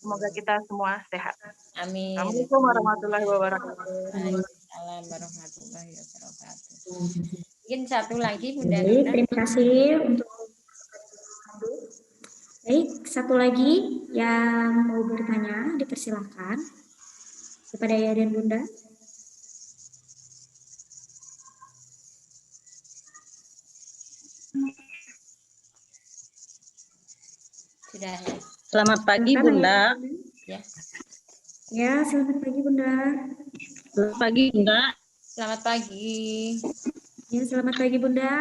Semoga kita semua sehat. Amin. Assalamualaikum warahmatullahi wabarakatuh. Waalaikumsalam warahmatullahi wabarakatuh. Mungkin satu lagi, Bunda Baik, Nuna. terima kasih untuk baik, satu lagi yang mau bertanya dipersilakan kepada Ayah dan Bunda. Sudah ya. Selamat pagi, Bunda. Ya. Ya, selamat pagi, Bunda. Selamat pagi, Bunda. Selamat pagi. Ya, selamat pagi, Bunda.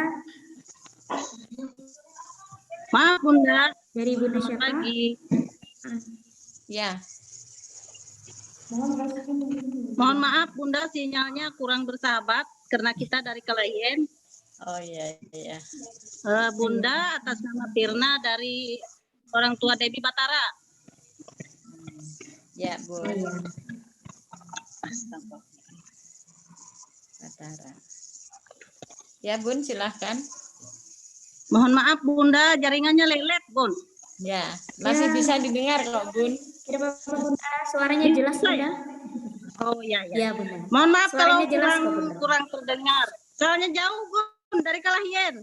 Maaf, Bunda. Dari Bunda Selamat siapa? pagi. Ya. Mohon maaf, Bunda, sinyalnya kurang bersahabat karena kita dari Kelayen. Oh iya, iya. Bunda atas nama Pirna dari orang tua Debbie Batara. Ya, Bu. Batara. Ya, Bun, silahkan. Mohon maaf, Bunda, jaringannya lelet, Bun. Ya, masih bisa didengar kok, Bun. Tidak apa-apa, Bunda. Suaranya jelas, Bunda. Oh iya, iya. Ya, Bunda. Mohon maaf Suaranya kalau jelas kok, Bunda. kurang terdengar. Soalnya jauh, Bun, dari Kelayen.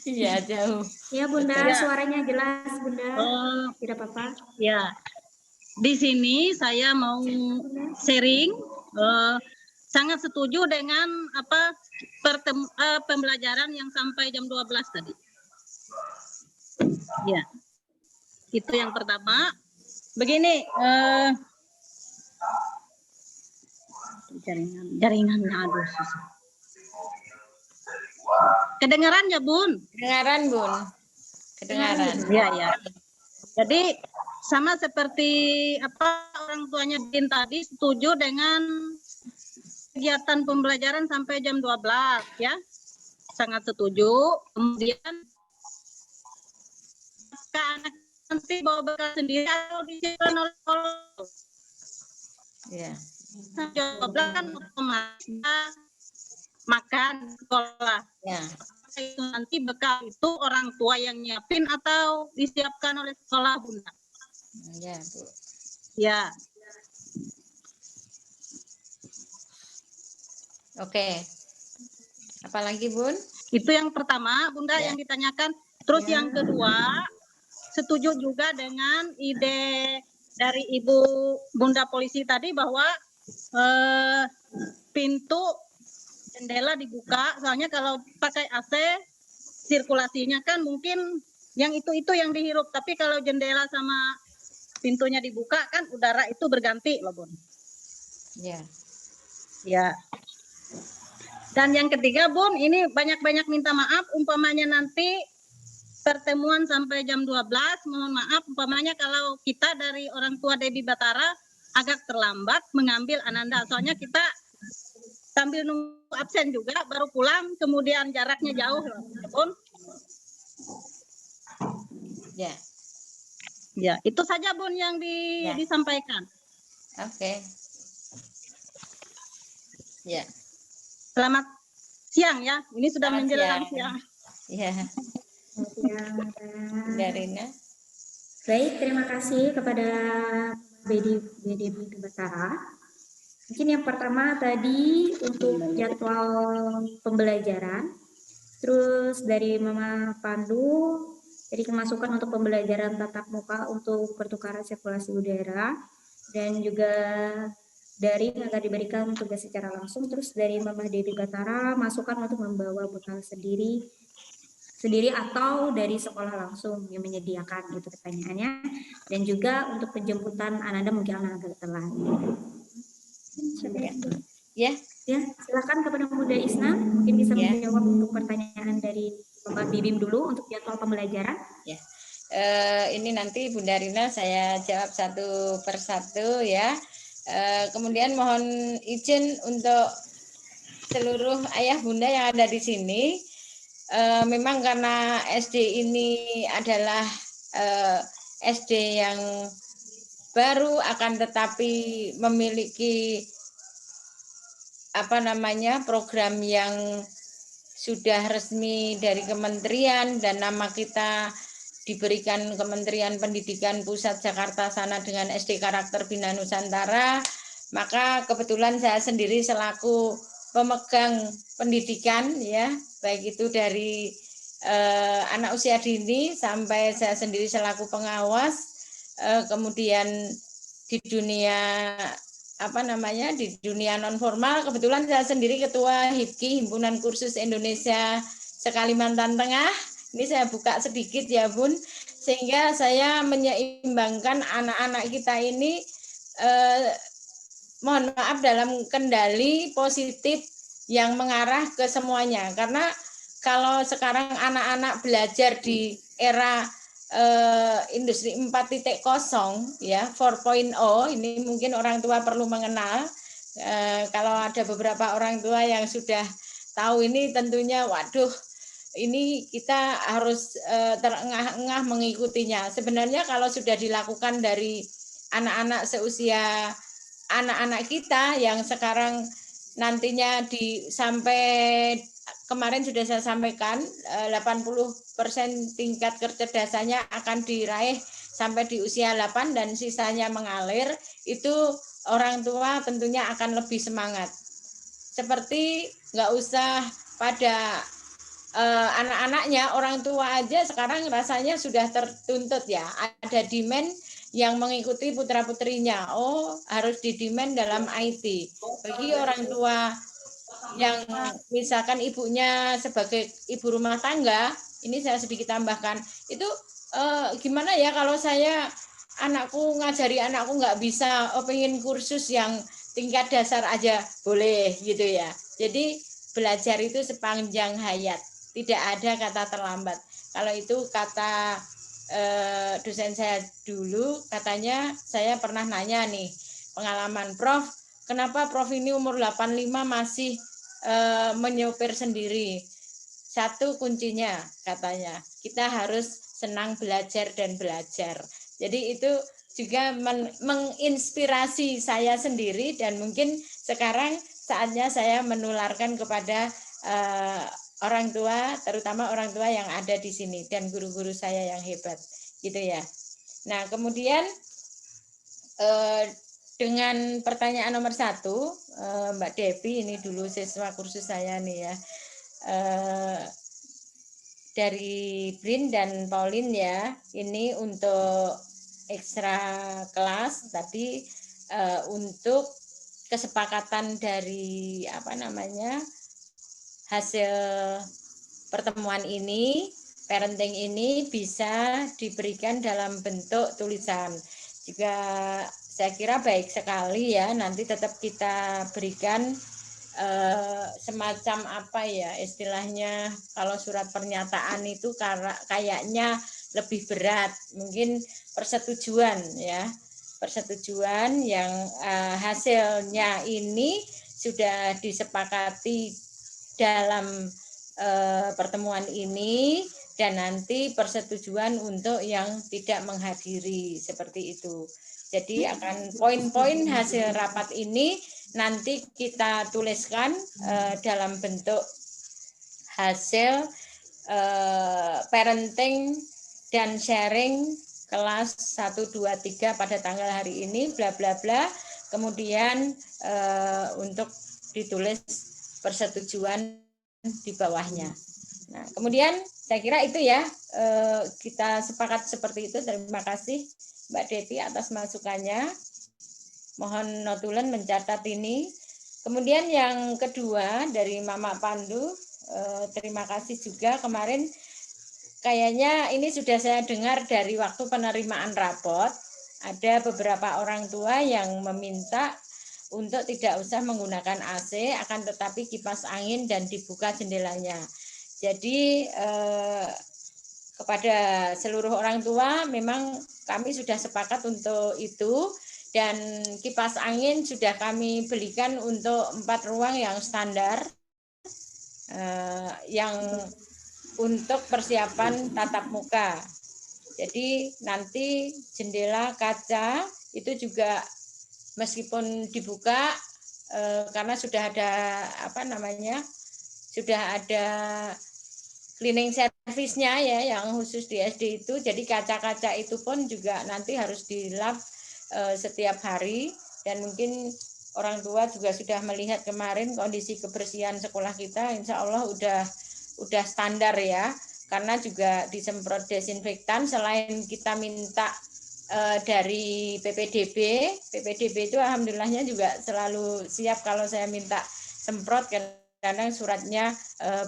Iya, jauh. Ya, Bunda, Ya. suaranya jelas, Bunda. Tidak apa-apa. Ya. Di sini saya mau sharing, sangat setuju dengan pembelajaran yang sampai jam 12 tadi. Ya, itu yang pertama. Begini, jaringannya aduh susah. Kedengaran ya, Bun? Kedengaran, Bun. Kedengaran. Iya, ya. Jadi sama seperti apa orang tuanya Bin tadi, setuju dengan kegiatan pembelajaran sampai jam 12 ya. Sangat setuju. Kemudian anak nanti bawa bekal sendiri atau disiapkan oleh sekolah. Ya. Jam 12 kan otomatis makan di sekolah. Ya. Itu nanti bekal itu orang tua yang nyiapin atau disiapkan oleh sekolah, Bunda? Ya, Bu. Ya. Oke. Apalagi, Bun? Itu yang pertama, Bunda, yang ditanyakan. Terus yang kedua, setuju juga dengan ide dari Ibu Bunda Polisi tadi bahwa pintu jendela dibuka, soalnya kalau pakai AC sirkulasinya kan mungkin yang itu yang dihirup, tapi kalau jendela sama pintunya dibuka kan udara itu berganti loh, Bun. Ya. Ya. Dan yang ketiga, Bun, ini banyak-banyak minta maaf umpamanya nanti pertemuan sampai jam 12, mohon maaf umpamanya kalau kita dari orang tua Debbie Batara agak terlambat mengambil Ananda, soalnya kita sambil nunggu absen juga baru pulang, kemudian jaraknya jauh loh, Bun. Ya. Ya, itu saja, Bun, yang disampaikan. Oke. Ya. Selamat siang ya. Ini sudah Selamat menjelang siang. siang. Ya. Darina. Baik, terima kasih kepada Debbie Batara. Mungkin yang pertama tadi untuk jadwal pembelajaran, terus dari Mama Pandu, jadi kemasukan untuk pembelajaran tatap muka untuk pertukaran sirkulasi udara, dan juga dari agar diberikan tugas secara langsung, terus dari Mama Debbie Batara, masukan untuk membawa bekal sendiri atau dari sekolah langsung yang menyediakan, gitu pertanyaannya, dan juga untuk penjemputan Ananda mungkin agak telat. Ya, silakan kepada Bunda Isna, mungkin bisa menjawab untuk pertanyaan dari Bapak Bibim dulu untuk jadwal pembelajaran. Ya, ini nanti Bunda Rina saya jawab satu persatu ya. Kemudian mohon izin untuk seluruh ayah bunda yang ada di sini. Memang karena SD ini adalah SD yang baru, akan tetapi memiliki program yang sudah resmi dari kementerian, dan nama kita diberikan Kementerian Pendidikan Pusat Jakarta Sana dengan SD Karakter Bina Nusantara, maka kebetulan saya sendiri selaku pemegang pendidikan ya, baik itu dari anak usia dini sampai saya sendiri selaku pengawas, kemudian di dunia di dunia non formal, kebetulan saya sendiri ketua HIPKI, Himpunan Kursus Indonesia Sekalimantan Tengah. Ini saya buka sedikit ya, Bun, sehingga saya menyeimbangkan anak-anak kita ini mohon maaf dalam kendali positif yang mengarah ke semuanya. Karena kalau sekarang anak-anak belajar di era industri 4.0 ya, 4.0, ini mungkin orang tua perlu mengenal. Kalau ada beberapa orang tua yang sudah tahu ini, tentunya waduh, ini kita harus terengah-engah mengikutinya. Sebenarnya kalau sudah dilakukan dari anak-anak seusia anak-anak kita yang sekarang nantinya sampai kemarin sudah saya sampaikan 80% tingkat kecerdasannya akan diraih sampai di usia 8 dan sisanya mengalir, itu orang tua tentunya akan lebih semangat. Seperti nggak usah pada anak-anaknya, orang tua aja sekarang rasanya sudah tertuntut ya, ada demand yang mengikuti putra-putrinya. Oh, harus didemand dalam IT. Bagi orang tua yang misalkan ibunya sebagai ibu rumah tangga, ini saya sedikit tambahkan, itu gimana ya kalau saya ngajari anakku nggak bisa, pengen kursus yang tingkat dasar aja boleh gitu ya. Jadi belajar itu sepanjang hayat. tidak ada kata terlambat. Kalau itu kata dosen saya dulu, katanya saya pernah nanya nih, pengalaman Prof, kenapa Prof ini umur 85 masih menyopir sendiri? Satu kuncinya katanya, kita harus senang belajar dan belajar. Jadi itu juga menginspirasi saya sendiri, dan mungkin sekarang saatnya saya menularkan kepada orang tua, terutama orang tua yang ada di sini dan guru-guru saya yang hebat, gitu ya. Nah, kemudian dengan pertanyaan nomor 1, Mbak Devi, ini dulu siswa kursus saya nih ya, dari Brin dan Pauline ya, ini untuk ekstra kelas tadi, untuk kesepakatan dari hasil pertemuan ini, parenting ini bisa diberikan dalam bentuk tulisan. Juga saya kira baik sekali ya, nanti tetap kita berikan semacam istilahnya, kalau surat pernyataan itu kayaknya lebih berat, mungkin persetujuan ya, persetujuan yang hasilnya ini sudah disepakati dalam pertemuan ini, dan nanti persetujuan untuk yang tidak menghadiri, seperti itu. Jadi akan poin-poin hasil rapat ini nanti kita tuliskan dalam bentuk hasil parenting dan sharing kelas 1, 2, 3 pada tanggal hari ini, bla bla bla. Kemudian untuk ditulis persetujuan di bawahnya. Nah, kemudian saya kira itu ya, kita sepakat seperti itu. Terima kasih Mbak Devi atas masukannya. Mohon notulen mencatat ini. Kemudian yang kedua dari Mama Pandu, terima kasih juga. Kemarin kayaknya ini sudah saya dengar dari waktu penerimaan rapot, ada beberapa orang tua yang meminta untuk tidak usah menggunakan AC, akan tetapi kipas angin dan dibuka jendelanya. Jadi kepada seluruh orang tua memang kami sudah sepakat untuk itu, dan kipas angin sudah kami belikan untuk 4 ruang yang standar, yang untuk persiapan tatap muka. Jadi nanti jendela kaca itu juga meskipun dibuka, karena sudah ada sudah ada cleaning service-nya ya, yang khusus di SD itu. Jadi kaca-kaca itu pun juga nanti harus dilap setiap hari, dan mungkin orang tua juga sudah melihat kemarin kondisi kebersihan sekolah kita, insya Allah udah standar ya, karena juga disemprot desinfektan. Selain kita minta dari PPDB itu alhamdulillahnya juga selalu siap kalau saya minta semprot, karena suratnya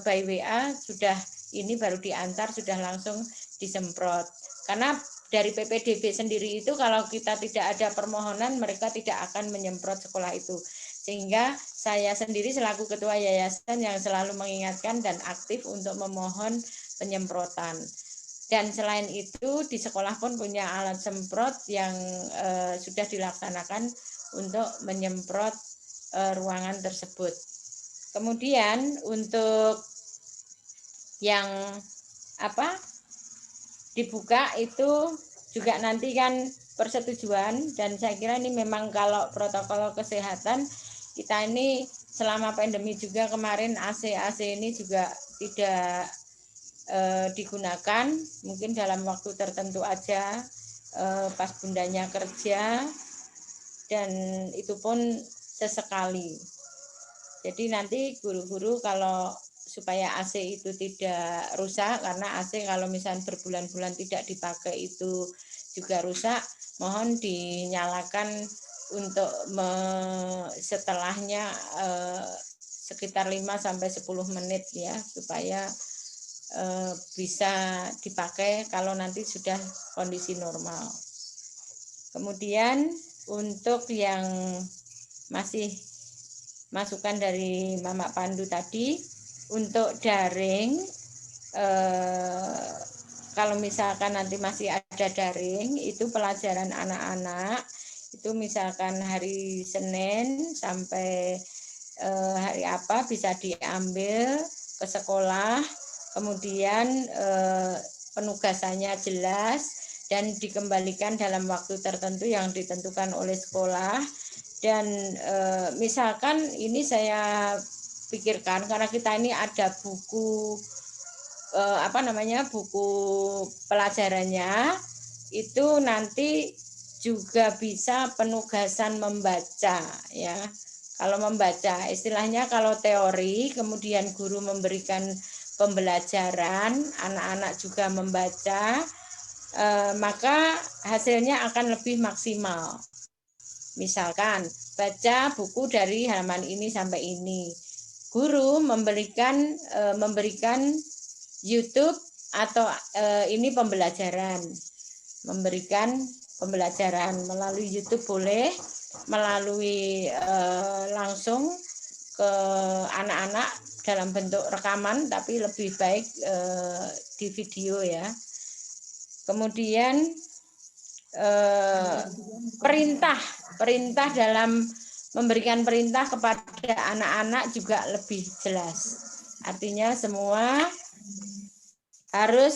by WA sudah, ini baru diantar sudah langsung disemprot. Karena dari PPDB sendiri itu kalau kita tidak ada permohonan, mereka tidak akan menyemprot sekolah itu. Sehingga saya sendiri selaku ketua yayasan yang selalu mengingatkan dan aktif untuk memohon penyemprotan. Dan selain itu di sekolah pun punya alat semprot yang sudah dilaksanakan untuk menyemprot ruangan tersebut. Kemudian untuk yang dibuka itu juga nanti kan persetujuan, dan saya kira ini memang kalau protokol kesehatan kita ini selama pandemi juga kemarin AC ini juga tidak digunakan, mungkin dalam waktu tertentu aja pas bundanya kerja, dan itu pun sesekali. Jadi nanti guru-guru kalau supaya AC itu tidak rusak, karena AC kalau misalnya berbulan-bulan tidak dipakai itu juga rusak, mohon dinyalakan untuk setelahnya sekitar 5-10 menit ya, supaya bisa dipakai kalau nanti sudah kondisi normal. Kemudian untuk yang masih masukan dari Mama Pandu tadi, untuk daring kalau misalkan nanti masih ada daring, itu pelajaran anak-anak itu misalkan hari Senin sampai hari apa bisa diambil ke sekolah, kemudian penugasannya jelas dan dikembalikan dalam waktu tertentu yang ditentukan oleh sekolah. Dan misalkan ini saya pikirkan karena kita ini ada buku buku pelajarannya, itu nanti juga bisa penugasan membaca ya. Kalau membaca, istilahnya kalau teori, kemudian guru memberikan pembelajaran, anak-anak juga membaca, maka hasilnya akan lebih maksimal. Misalkan baca buku dari halaman ini sampai ini, guru memberikan YouTube atau ini pembelajaran, memberikan pembelajaran melalui YouTube boleh, melalui langsung ke anak-anak dalam bentuk rekaman, tapi lebih baik di video ya. Kemudian perintah dalam memberikan perintah kepada anak-anak juga lebih jelas. Artinya semua harus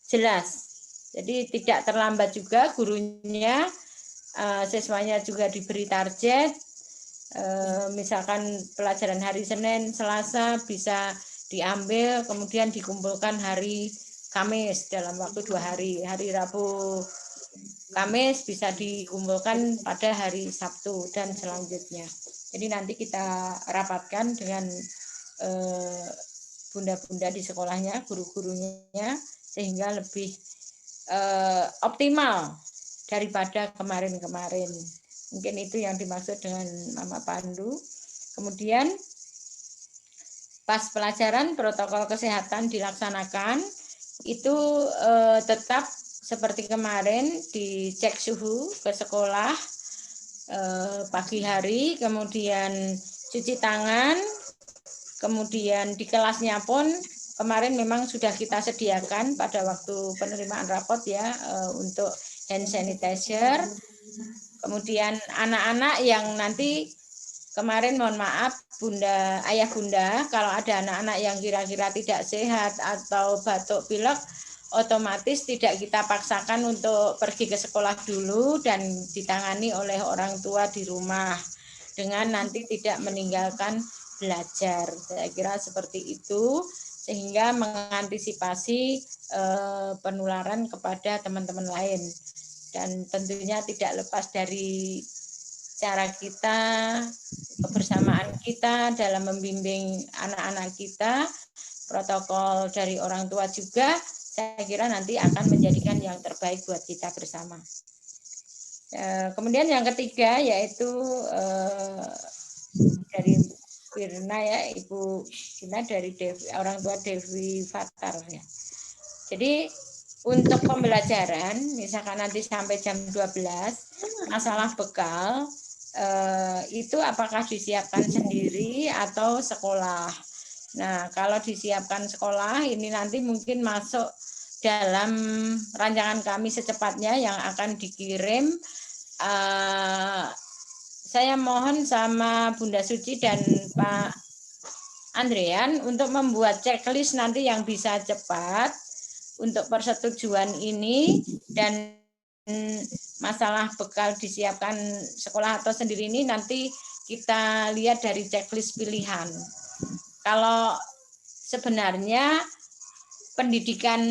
jelas. Jadi tidak terlambat juga gurunya, siswanya juga diberi target. Misalkan pelajaran hari Senin, Selasa bisa diambil, kemudian dikumpulkan hari Kamis dalam waktu 2 hari. Hari Rabu, Kamis bisa dikumpulkan pada hari Sabtu dan selanjutnya. Jadi nanti kita rapatkan dengan bunda-bunda di sekolahnya, guru-gurunya, sehingga lebih optimal daripada kemarin-kemarin. Mungkin itu yang dimaksud dengan Mama Pandu. Kemudian pas pelajaran protokol kesehatan dilaksanakan, itu tetap seperti kemarin dicek suhu ke sekolah pagi hari, kemudian cuci tangan, kemudian di kelasnya pun kemarin memang sudah kita sediakan pada waktu penerimaan rapot ya untuk hand sanitizer. Kemudian anak-anak yang nanti kemarin mohon maaf bunda, ayah bunda, kalau ada anak-anak yang kira-kira tidak sehat atau batuk pilek, otomatis tidak kita paksakan untuk pergi ke sekolah dulu dan ditangani oleh orang tua di rumah dengan nanti tidak meninggalkan belajar. Saya kira seperti itu sehingga mengantisipasi penularan kepada teman-teman lain. Dan tentunya tidak lepas dari cara kita, kebersamaan kita dalam membimbing anak-anak kita, protokol dari orang tua juga, saya kira nanti akan menjadikan yang terbaik buat kita bersama. Kemudian yang ketiga yaitu dari Firna ya, Ibu Firna dari orang tua Devi Fatar ya. Jadi untuk pembelajaran, misalkan nanti sampai jam 12, masalah bekal, itu apakah disiapkan sendiri atau sekolah. Nah, kalau disiapkan sekolah, ini nanti mungkin masuk dalam rancangan kami secepatnya yang akan dikirim. Saya mohon sama Bunda Suci dan Pak Andrean untuk membuat checklist nanti yang bisa cepat untuk persetujuan ini, dan masalah bekal disiapkan sekolah atau sendiri ini nanti kita lihat dari checklist pilihan. Kalau sebenarnya pendidikan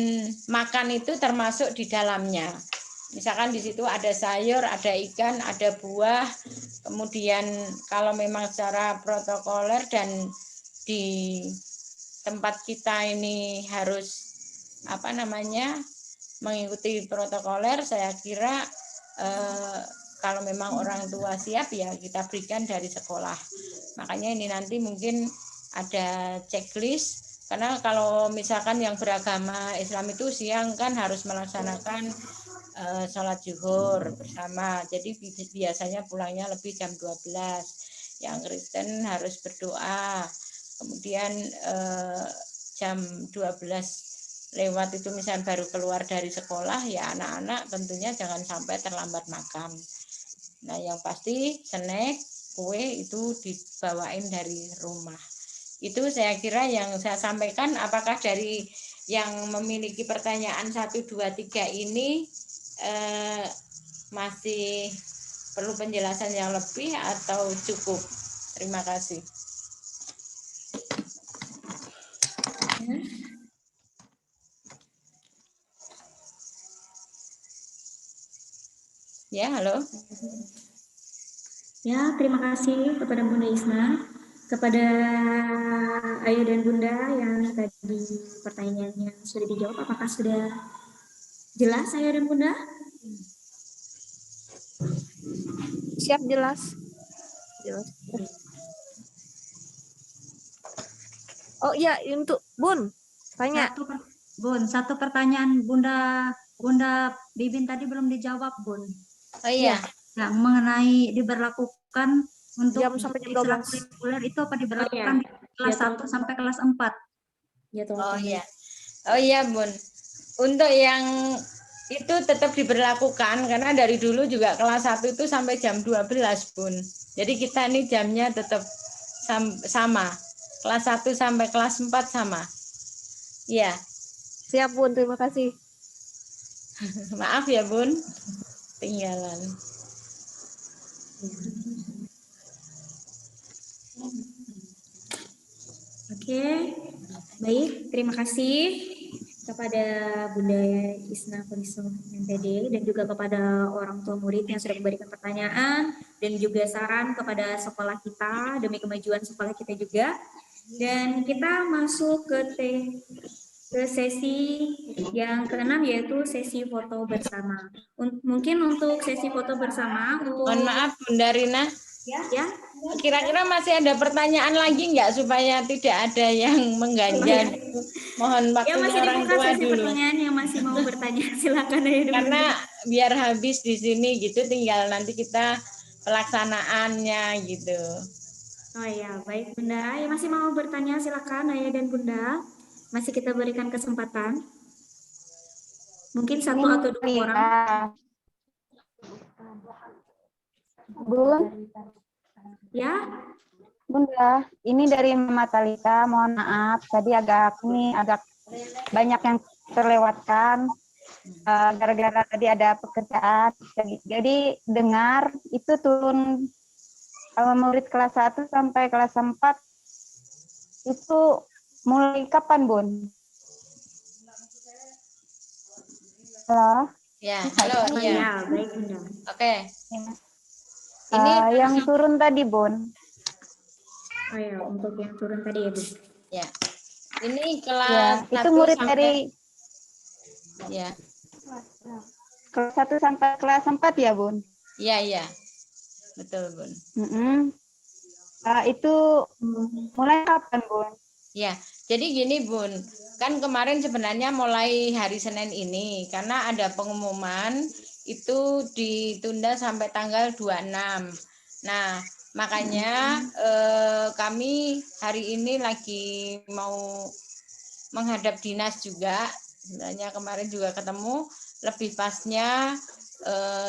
makan itu termasuk di dalamnya. Misalkan di situ ada sayur, ada ikan, ada buah. Kemudian kalau memang secara protokoler dan di tempat kita ini harus mengikuti protokoler, saya kira kalau memang orang tua siap ya kita berikan dari sekolah. Makanya ini nanti mungkin ada checklist, karena kalau misalkan yang beragama Islam itu siang kan harus melaksanakan sholat zuhur bersama, jadi biasanya pulangnya lebih jam 12. Yang Kristen harus berdoa, kemudian jam 12 lewat itu misalnya baru keluar dari sekolah, ya anak-anak tentunya jangan sampai terlambat makan. Nah, yang pasti snack, kue itu dibawain dari rumah. Itu saya kira yang saya sampaikan. Apakah dari yang memiliki pertanyaan 1, 2, 3 ini masih perlu penjelasan yang lebih atau cukup? Terima kasih. Ya, halo. Ya, terima kasih kepada Bunda Isna, kepada Ayah dan Bunda yang tadi pertanyaannya sudah dijawab. Apakah sudah jelas Ayah dan Bunda? Siap, jelas. Jelas. Oh iya, untuk Bun, tanya. Satu pertanyaan Bunda Bibin tadi belum dijawab, Bun. Oh iya. Yang mengenai diberlakukan untuk Jam sampai jam 12. ekstrakurikuler itu apa diberlakukan di kelas 1 sampai kelas 4? Ya, Oh iya. Oh iya, Bun. Untuk yang itu tetap diberlakukan karena dari dulu juga kelas 1 itu sampai jam 12, Bun. Jadi kita ini jamnya tetap sama. Kelas 1 sampai kelas 4 sama. Iya. Siap, Bun. Terima kasih. Maaf ya, Bun. Tinggalan. Oke, baik. Terima kasih kepada Bunda Isna Koniso MPD dan juga kepada orang tua murid yang sudah memberikan pertanyaan dan juga saran kepada sekolah kita demi kemajuan sekolah kita juga. Dan kita masuk ke sesi yang ke-6 yaitu sesi foto bersama. Mungkin untuk sesi foto bersama Mohon maaf Bunda Rina. Ya. Kira-kira masih ada pertanyaan lagi nggak supaya tidak ada yang mengganjal? Mohon waktunya masih orang dibuka tua sesi dulu. pertanyaan yang masih mau bertanya silakan ya. Karena biar habis di sini gitu, tinggal nanti kita pelaksanaannya gitu. Oh iya, baik Bunda. Yang masih mau bertanya silakan Ayah dan Bunda. Masih kita berikan kesempatan. Mungkin 1 atau 2 orang. Bun, Ya. Bunda, ini dari Mama Talita, mohon maaf tadi agak banyak yang terlewatkan gara-gara tadi ada pekerjaan. Jadi dengar itu turun murid kelas 1 sampai kelas 4 itu mulai kapan, Bun? Halo? Ya, halo. Ya, baik Bunda. Oke. Ini yang turun tadi, Bun. Oh ya, untuk yang turun tadi ya, Bu. Ya. Ini kelas itu murid sampai, dari ya. kelas 1 sampai kelas 4 ya, Bun? Iya. Betul, Bun. Itu mulai kapan, Bun? Ya, jadi gini, Bun. Kan kemarin sebenarnya mulai hari Senin ini karena ada pengumuman itu ditunda sampai tanggal 26. Nah, makanya kami hari ini lagi mau menghadap dinas juga. Sebenarnya kemarin juga ketemu, lebih pasnya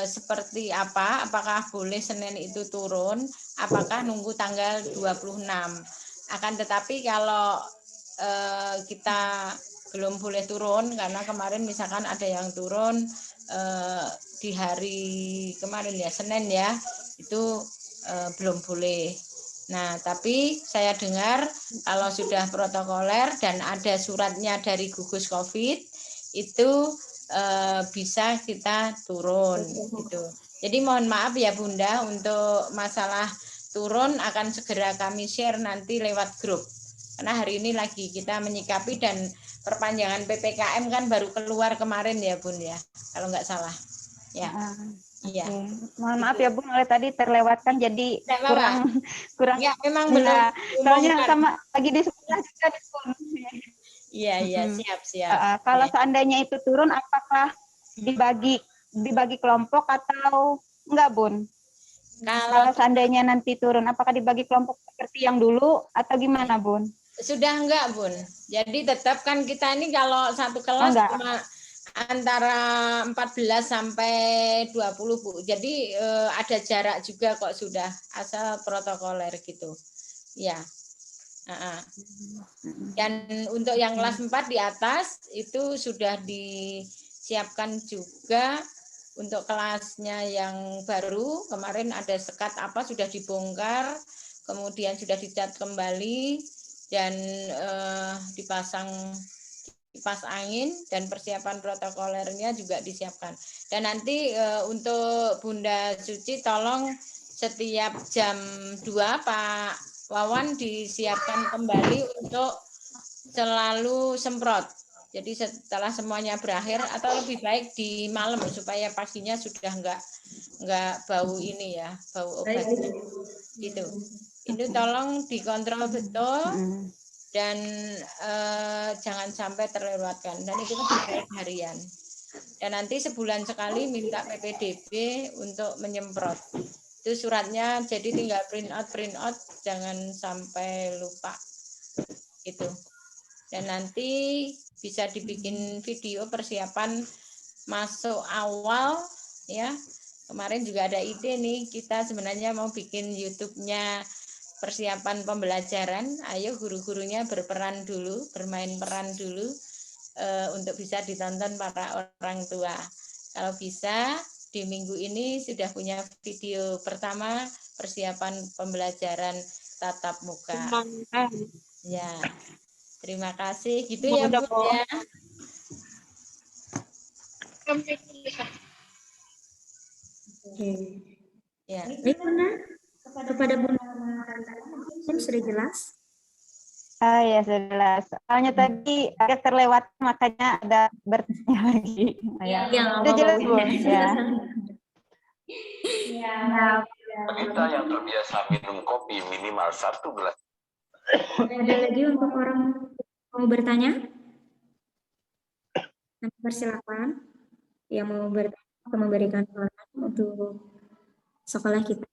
seperti apa, apakah boleh Senin itu turun, apakah nunggu tanggal 26. Akan tetapi kalau kita belum boleh turun karena kemarin misalkan ada yang turun di hari kemarin ya, Senin ya, itu belum boleh. Nah, tapi saya dengar kalau sudah protokoler dan ada suratnya dari gugus COVID itu bisa kita turun gitu. Jadi mohon maaf ya Bunda, untuk masalah turun akan segera kami share nanti lewat grup. Karena hari ini lagi kita menyikapi dan perpanjangan PPKM kan baru keluar kemarin ya Bun ya, kalau nggak salah. Ya. Iya. Mohon maaf ya Bun, oleh tadi terlewatkan jadi kurang. Ya, memang belum. Soalnya sama lagi di sekolah juga di Bun. Iya, siap. Kalau seandainya itu turun, apakah dibagi kelompok atau enggak, Bun? Kalau seandainya nanti turun, apakah dibagi kelompok seperti yang dulu atau gimana, Bun? Sudah enggak, Bun. Jadi tetap kan kita ini kalau satu kelas enggak. cuma antara 14 sampai 20, Bu. Jadi ada jarak juga kok sudah, asal protokoler gitu. Ya. Dan untuk yang kelas 4 di atas itu sudah disiapkan juga untuk kelasnya yang baru. Kemarin ada sekat apa sudah dibongkar, kemudian sudah dicat kembali dan dipasang kipas angin dan persiapan protokolernya juga disiapkan. Dan nanti untuk Bunda Suci tolong setiap jam 2 Pak Wawan disiapkan kembali untuk selalu semprot. Jadi setelah semuanya berakhir atau lebih baik di malam supaya paginya sudah enggak bau ini ya, bau obat gitu. Itu tolong dikontrol betul dan jangan sampai terlewatkan. Dan itu kan harian. Dan nanti sebulan sekali minta PPDB untuk menyemprot. Itu suratnya, jadi tinggal print out, jangan sampai lupa. Itu. Dan nanti bisa dibikin video persiapan masuk awal ya. Kemarin juga ada ide nih, kita sebenarnya mau bikin YouTube-nya persiapan pembelajaran. Ayo guru-gurunya berperan dulu, bermain peran dulu untuk bisa ditonton para orang tua. Kalau bisa di minggu ini sudah punya video pertama persiapan pembelajaran tatap muka. Ya. Terima kasih. Gitu ya, Bu ya. Oke. Ya. Baik, Bunda. Kepada Bunda sudah jelas? Ya sudah. Soalnya tadi agak terlewat, makanya ada bertanya lagi. Ya, Sudah jelas, Bu. Ya. Kita yang terbiasa minum kopi minimal 1 gelas. Ada lagi untuk orang mau bertanya? Nanti persilakan yang mau bertanya atau memberikan saran untuk sekolah kita.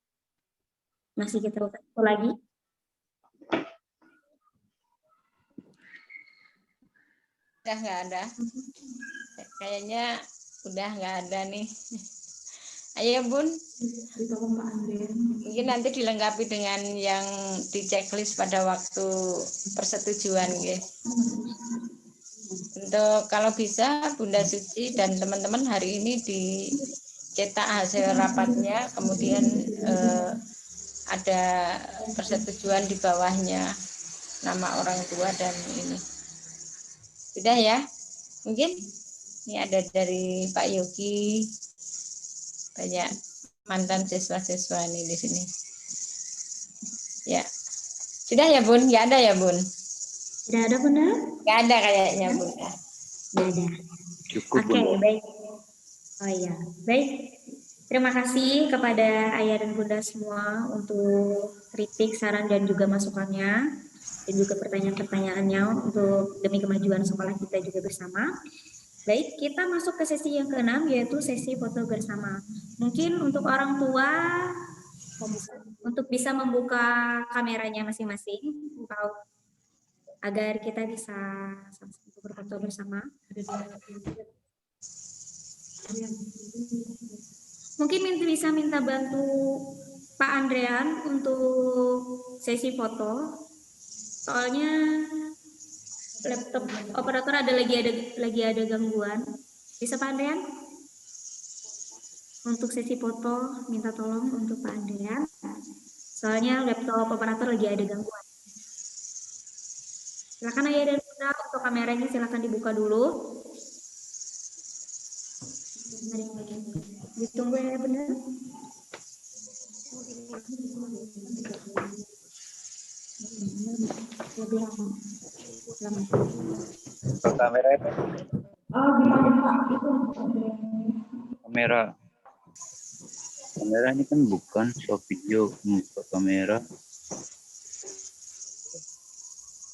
Masih kita buka lagi. Udah nggak ada. Kayaknya udah nggak ada nih. Ayo Bun. Mungkin nanti dilengkapi dengan yang di checklist pada waktu persetujuan, guys. Untuk kalau bisa Bunda Suci dan teman-teman hari ini dicetak hasil rapatnya, kemudian ada persetujuan di bawahnya nama orang tua dan ini. Sudah ya? Mungkin ini ada dari Pak Yogi. Banyak mantan siswa-siswa ini di sini. Ya. Sudah ya, Bun? Nggak ada ya, Bun? Tidak ada, Bunda? Nggak ada kayaknya, Bunda. Nggak ada. Cukup, Oke, baik. Oh iya, baik. Terima kasih kepada Ayah dan Bunda semua untuk kritik, saran, dan juga masukannya. Dan juga pertanyaan-pertanyaannya untuk demi kemajuan sekolah kita juga bersama. Baik, kita masuk ke sesi yang ke-6, yaitu sesi foto bersama. Mungkin untuk orang tua, untuk bisa membuka kameranya masing-masing, agar kita bisa berfoto bersama. Mungkin bisa minta bantu Pak Andrean untuk sesi foto. Soalnya laptop operator lagi ada gangguan. Bisa Pak Andrean? Untuk sesi foto minta tolong untuk Pak Andrean. Soalnya laptop operator lagi ada gangguan. Silakan Ayah dan Bunda, untuk kameranya silakan dibuka dulu. Ditunggu ya Bunda. Lebih lama. Kamera itu. Kamera ini kan bukan shop video, untuk kamera.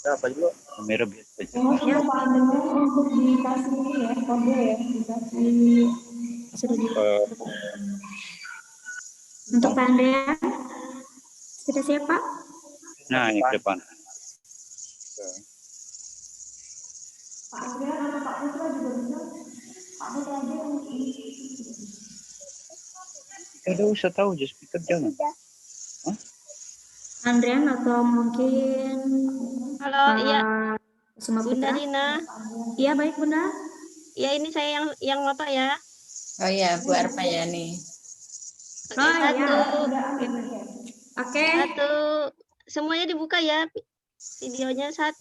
Apa juga? Kamera biasa aja. Ya Pak Andrean untuk dikasih ini ya, kode ya, dikasih. Sudah di. Untuk Pak Andrean sudah siap Pak? Nah, yang depan. Pak Adrian atau Pak Putra juga bisa. Pak Putra aja yang ini. Tidak usah tahu, just speaker jangan. Andrian atau mungkin Halo, iya. Suma Bunda Putra? Rina. Iya, baik Bunda. Ya, ini saya yang ngotot ya. Oh ya, Bu Arpayani. Oke, Oh iya. satu. Oke. Satu. Semuanya dibuka ya. Videonya 1,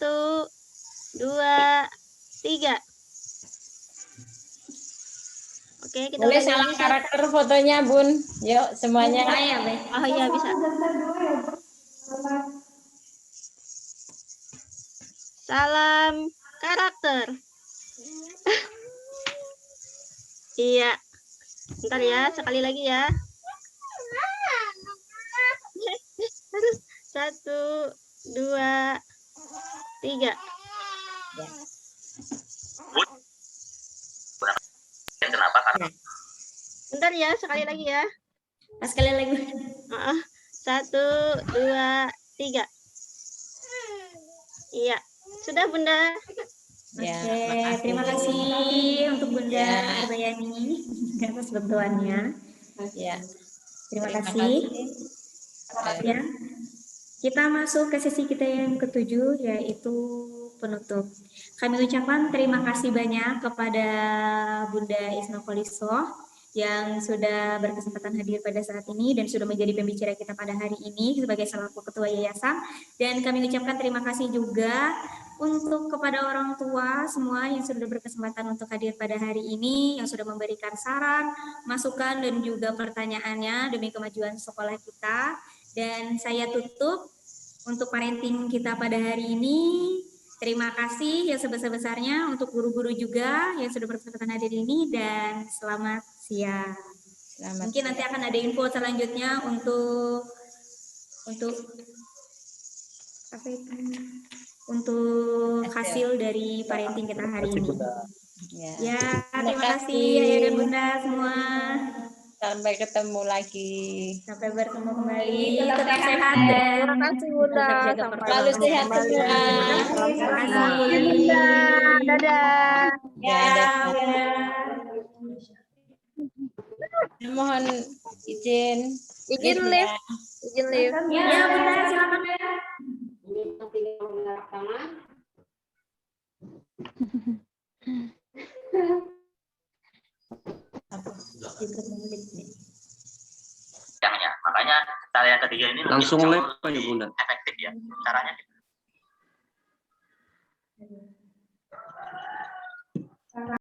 2, 3. Oke, kita Boleh ulangi salam lagi. karakter fotonya, Bun. Yuk, semuanya. Iya, baik. Oh iya, bisa. Salam karakter. Iya. Bentar ya, sekali lagi ya. Terus 1, 2, 3. Kenapa? Karena Bentar ya, sekali lagi ya. Sekali lagi. 1, 2, 3. Iya, sudah Bunda. Ya, Oke, terima kasih untuk Bunda Ya. Arbayani atas bantuannya. Ya. Terima Terima kasih. kasih. Ya, kita masuk ke sesi kita yang ketujuh, yaitu penutup. Kami ucapkan terima kasih banyak kepada Bunda Isma Kolisoh yang sudah berkesempatan hadir pada saat ini dan sudah menjadi pembicara kita pada hari ini sebagai selaku Ketua Yayasan. Dan kami ucapkan terima kasih juga untuk kepada orang tua semua yang sudah berkesempatan untuk hadir pada hari ini, yang sudah memberikan saran, masukan, dan juga pertanyaannya demi kemajuan sekolah kita. Dan saya tutup untuk parenting kita pada hari ini. Terima kasih yang sebesar-besarnya untuk guru-guru juga yang sudah berkesempatan hadir ini, dan selamat siang. Mungkin nanti akan ada info selanjutnya untuk apa itu? Untuk hasil dari parenting kita hari ini. Ya, terima kasih Ayah dan Bunda semua. Sampai ketemu lagi. Sampai bertemu kembali. Tetap sehat dan Terima kasih Bunda. tetap jaga Sampai Selalu sehat kembali. semua. Terima kasih. Bunda. Dadah. Ya, dadah. Mohon izin. Izin live. Izin live. Ya, Bunda, silakan. makanya cara yang ketiga ini Langsung lebih live jauh Pak ya Bunda. efektif ya. Caranya